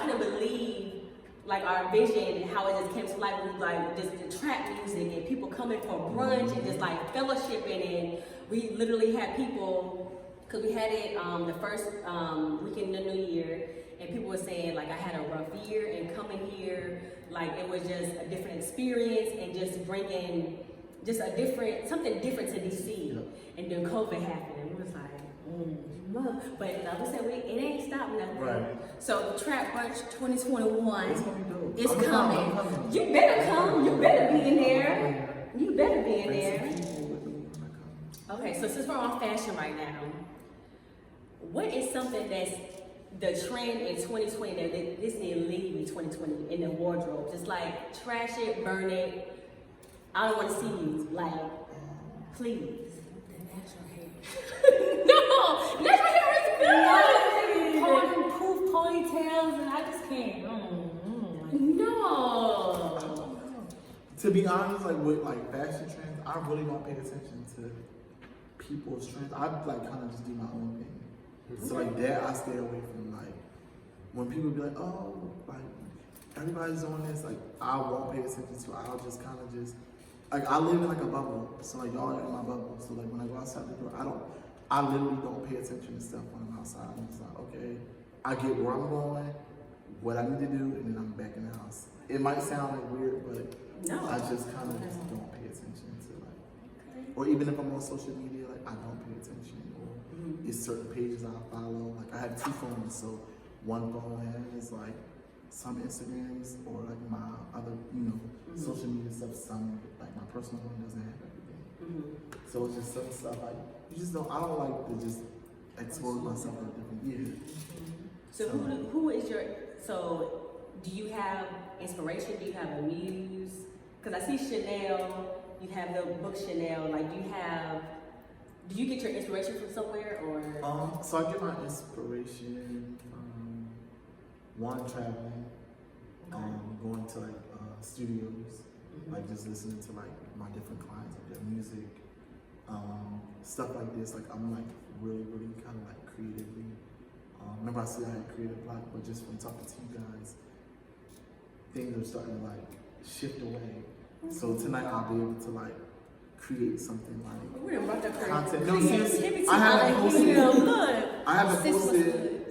couldn't believe like our vision and how it just came to life with like just the trap music and people coming for brunch and just like fellowshipping, and we literally had people, cause we had it the first weekend of the new year, and people were saying like I had a rough year, and coming here, like it was just a different experience and just bringing just something different to DC. And then COVID happened, and we was like, but like I said, it ain't stopped nothing. Right. So Trap Brunch 2021 It's gonna be dope. is I'm coming. coming. You better come. You better be in there. You better be in there. Bring some people with me when I come. Okay, so since we're on fashion right now, what is something that's the trend in 2020 that this didn't leave in 2020 in the wardrobe? Just like trash it, burn it. I don't want to see you. Like, please. No, natural hair is good. Poof ponytails, and I just can't. No. To be honest, like with like fashion trends, I really don't pay attention to people's trends. I like kind of just do my own thing. So like that, I stay away from like when people be like, oh, like everybody's doing this. Like I won't pay attention to. I'll just kind of just like I live in like a bubble. So like y'all are in my bubble. So like when I go outside the door, I literally don't pay attention to stuff when I'm outside. I'm just like, okay, I get where I'm going, what I need to do, and then I'm back in the house. It might sound like weird, but No. I just kind of just don't pay attention to like, or even if I'm on social media, like I don't pay attention, or it's certain pages I follow. Like I have 2 phones, so one phone has like some Instagrams or like my other, social media stuff. Some like my personal one doesn't have everything. So it's just some stuff like you just don't. I don't like to just expose myself to different. Yeah. So who is your? So do you have inspiration? Do you have a muse? Because I see Chanel. You have the book Chanel. Like, do you get your inspiration from somewhere, or? So I get my inspiration from one, traveling, going to like studios, like just listening to like my different clients, like their music, stuff like this. Like I'm like really kind of like creatively. Remember I said I had creative block, but just from talking to you guys, things are starting to like shift away. So tonight I'll be able to like create something like We're about to content. No, creativity. seriously, I haven't posted. Look. I haven't Sis was posted good.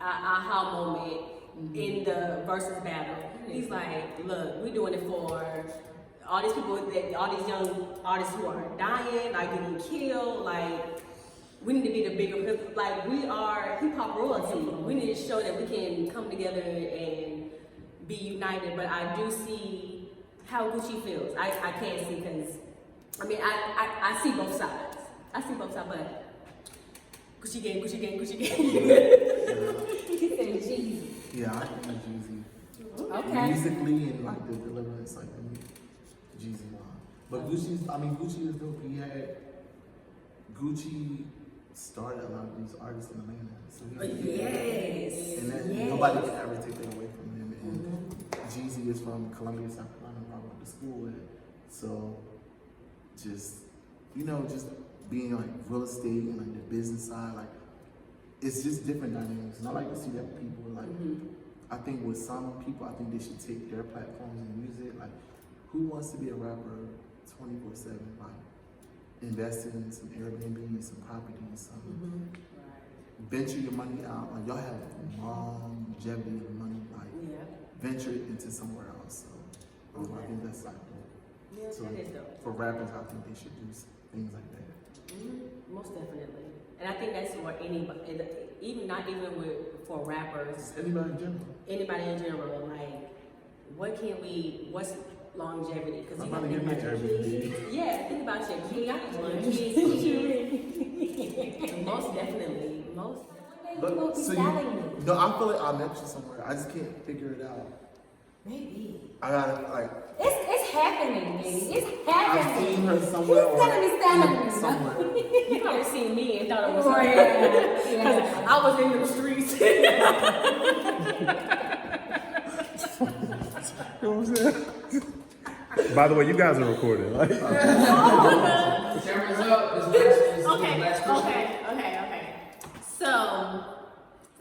aha moment in the versus battle. He's like, look, we're doing it for all these people, all these young artists who are dying, like getting killed, like we need to be the bigger, like we are hip hop royalty. We need to show that we can come together and be united. But I do see how Gucci feels. I can't see because, I mean, I see both sides. I see both sides, but Gucci gang. He said Jeezy. Yeah, I think Jeezy. Okay. Musically and like the deliverance, like the Jeezy line. But Gucci is dope. Gucci started a lot of these artists in Atlanta. So Yes. and then nobody can ever take that away from him. And Jeezy is from Columbia, South Carolina, where I went to school with. So just being like real estate and like the business side, like it's just different dynamics. And I like to see that with people. Like I think with some people, I think they should take their platforms and use it. Like who wants to be a rapper 24/7? Like invested in some Airbnb, some properties, some venture your money out. Like y'all have longevity of money. Like venture it into somewhere else. So I think that's like dope. Yeah, So that is dope. for rappers, I think they should do things like that. Most definitely. And I think that's for anybody, for rappers, Anybody in general. anybody in general, like, what's longevity? Because I'm you about to think get about my your Airbnb. kids. Yeah, think about your kids. Most definitely. But so no, I feel like I'll mention somewhere. I just can't figure it out. Maybe. I gotta like. It's happening, baby. It's I've happening. seen her somewhere. He's gonna be standing somewhere. You probably seen me and thought it was Right. her. Yeah. Because I was in the streets. You know what I'm saying? By the way, you guys are recording. Like, The camera's up. This last Okay. So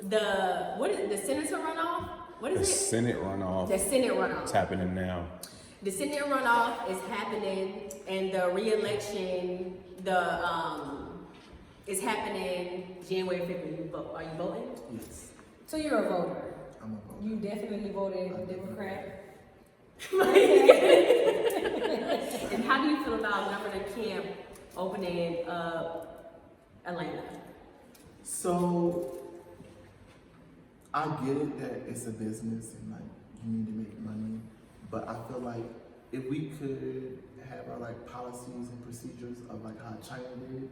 the senator runoff? What the is it? Senate runoff The Senate runoff. is happening now. The Senate runoff is happening, and the re-election, is happening January 5th. Are you voting? Yes, So you're a voter. I'm a voter. You definitely voted Democrat. And how do you feel about Governor Kemp opening Atlanta? So I get it that it's a business and like you need to make money, but I feel like if we could have our like policies and procedures of like how China did,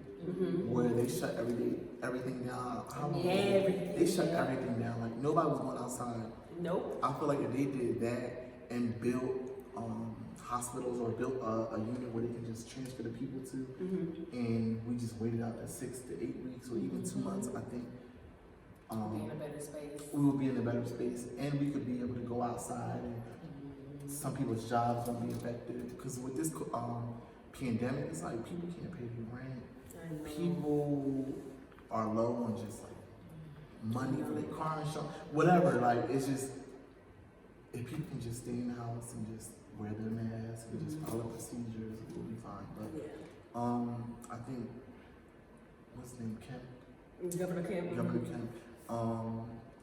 where they shut everything down. They shut everything down. Like nobody was going outside. Nope. I feel like if they did that and built hospitals or built a unit where they can just transfer the people to, and we just waited out the 6 to 8 weeks or even 2 months, I think Be in a better space. we will be in a better space, and we could be able to go outside, and some people's jobs won't be affected. Because with this pandemic, it's like people can't pay their rent. People are low on just like money for their car insurance, whatever. Like it's just if people can just stay in the house and just wear their masks and just follow procedures, we'll be fine. But I think what's his name, Kemp. Governor Kemp. Governor Kemp.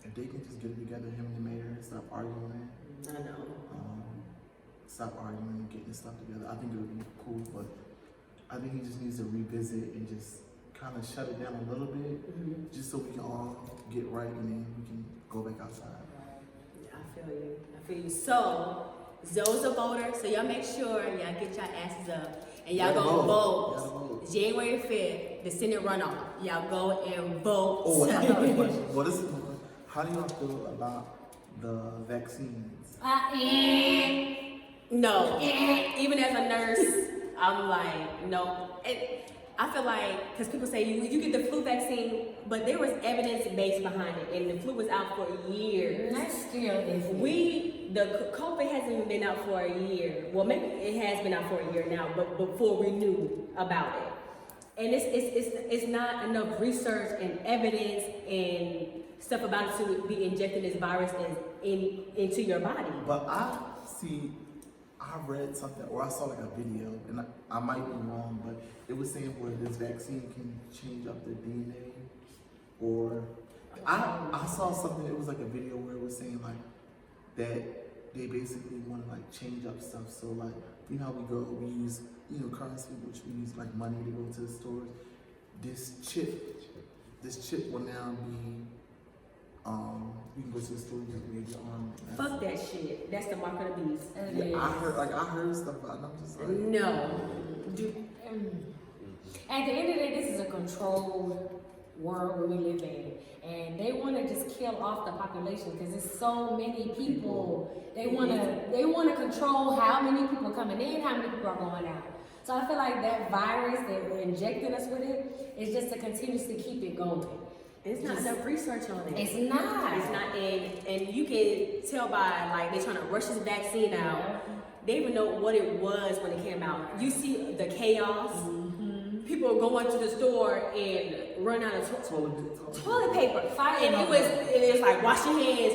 If they can just get it together, him and the mayor, stop arguing, I know. stop arguing and getting stuff together, I think it would be cool. But I think he just needs to revisit and just kind of shut it down a little bit, just so we can all get right and then we can go back outside. I feel you. So, Zoe's a voter, so y'all make sure y'all get y'all asses up and y'all Gotta gonna vote. vote January 5th, the Senate runoff. Y'all go and vote. Oh, and I got a question. Well, this is my question. How do y'all feel about the vaccines? No. Even as a nurse, I'm like, no. I feel like, because people say you get the flu vaccine, but there was evidence based behind it, and the flu was out for years. That still is. The COVID hasn't even been out for a year. Well, maybe it has been out for a year now, but before we knew about it. And it's not enough research and evidence and stuff about it to be injecting this virus into your body. But I read something, or I saw like a video, and I might be wrong, but it was saying where this vaccine can change up the DNA, or I saw something. It was like a video where it was saying like that they basically want to like change up stuff. So like you know how we use currency, which we use like money to go to the stores. This chip will now be you can go to the store and just wave your arm. Fuck that shit. That's the mark of the beast. Yeah, I heard stuff about it, and I'm just like No. At the end of the day, this is a controlled world where we live in, and they want to just kill off the population because there's so many people. They want to control how many people are coming in, how many people are going out. So I feel like that virus that injected us with it is just to continuously keep it going. It's not enough research on it. It's not. It's not, and you can tell by like they're trying to rush this vaccine out. They even know what it was when it came out. You see the chaos. People are going to the store and run out of toilet paper. And it was like wash your hands,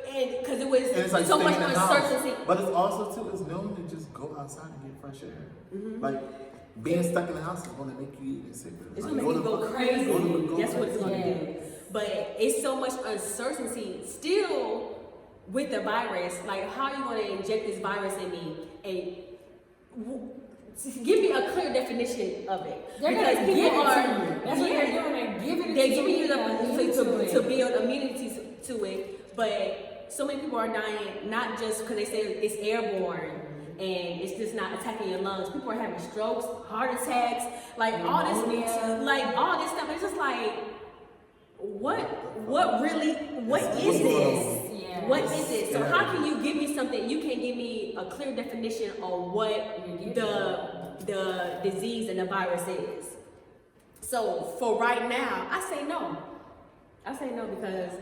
and because it was like so much staying in the house. uncertainty. But it's also too it's known to just go outside and get fresh air. Like being stuck in the house is going to make you even sicker. It's like, gonna make you go crazy. That's what it's gonna Yes. do. But it's so much uncertainty still with the virus. Like, how are you gonna inject this virus in me? And give me a clear definition of it. They're because gonna give it people to are. you. That's what they're doing. They're giving it They're to giving you to to build immunity to it. But so many people are dying not just because they say it's airborne. And it's just not attacking your lungs. People are having strokes, heart attacks, like all this stuff. It's just like, what is this? Yes. What is it? So how can you give me something? You can't give me a clear definition on what the disease and the virus is. So for right now, I say no. I say no because.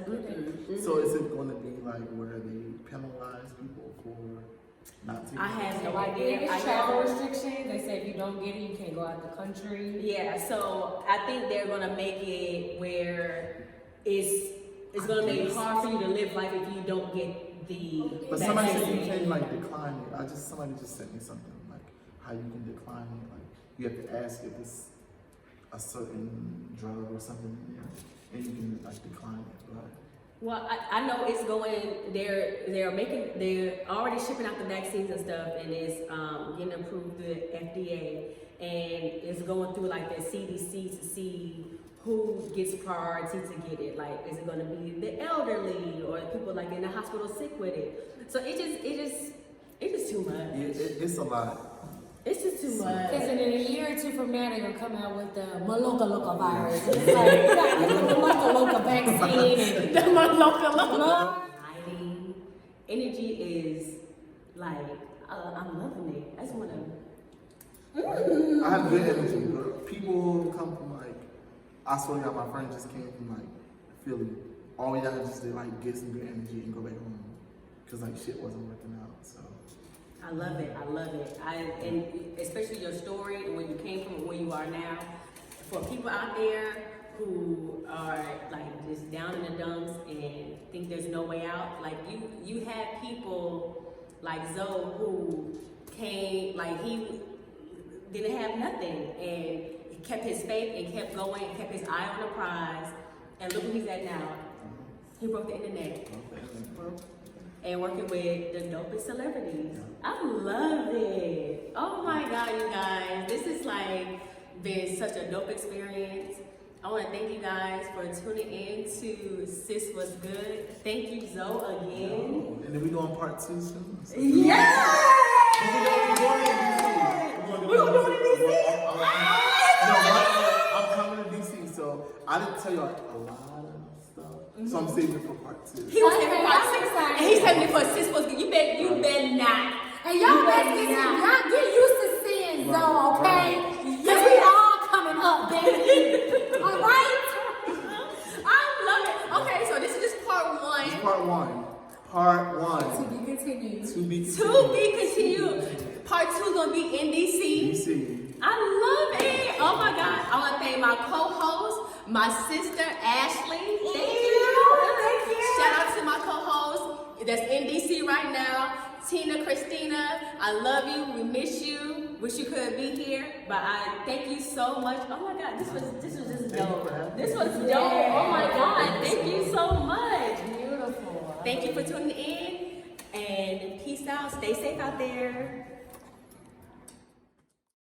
So is it going to be like where they penalize people for not taking? I have no Like idea. it's travel restrictions. They say if you don't get it, you can't go out the country. Yeah, so I think they're gonna make it where it's gonna make it hard for you to live life if you don't get the. But somebody said you vaccine. can like decline it. Somebody just sent me something like how you can decline it. Like you have to ask if it's a certain drug or something, and you can like decline it. Right? Well, I know it's going. They're already shipping out the vaccines and stuff, and it's getting approved through the FDA, and it's going through like the CDC to see who gets priority to get it. Like, is it going to be the elderly or people like in the hospital sick with it? So it's just too much. Yeah, it's a lot. It's just too much. Because in a year or two from now, they're gonna come out with the Maloka virus. It's like you gotta get the Maloka vaccine. The Maloka. Lord. Lighting, energy is like I'm loving it. I just wanna. I have good energy, but people come from like, I swear to God, my friend just came from like Philly. All we gotta just like get some good energy and go back home, cause like shit wasn't working out. So I love it. And especially your story and where you came from and where you are now. For people out there who are like just down in the dumps and think there's no way out, like you have people like Zoe who came, like he didn't have nothing and he kept his faith and kept going and kept his eye on the prize, and look where he's at now. He broke the internet. And working with the dopest celebrities. I love it. Oh my God, you guys. This is like been such a dope experience. I want to thank you guys for tuning in to Sis Was Good. Thank you, Zoe, again. and then we go on part 2 soon. So. Yeah! We're gonna do it in DC. I'm coming to DC, so I didn't tell you like a lot of stuff. So I'm saving it for part 2. He was saving part 6, and he's saving it for Sis Was Good. You bet not. And y'all get used to seeing Zoe, okay? Because we all coming up, baby. All right? I love it. Okay, so this is just part 1. It's part 1. Part 1. To be continued. To be To be continued. Part 2 is gonna be in DC. DC. I love it. Oh my God. I want to thank my co-host, my sister Ashley. Thank you. Shout out to my co-host that's in DC right now, Tina, Christina. I love you. We miss you. Wish you could be here, but I thank you so much. Oh my God, this was just dope. This was dope. Oh my God, thank you. thank you for tuning in, and peace out. Stay safe out there.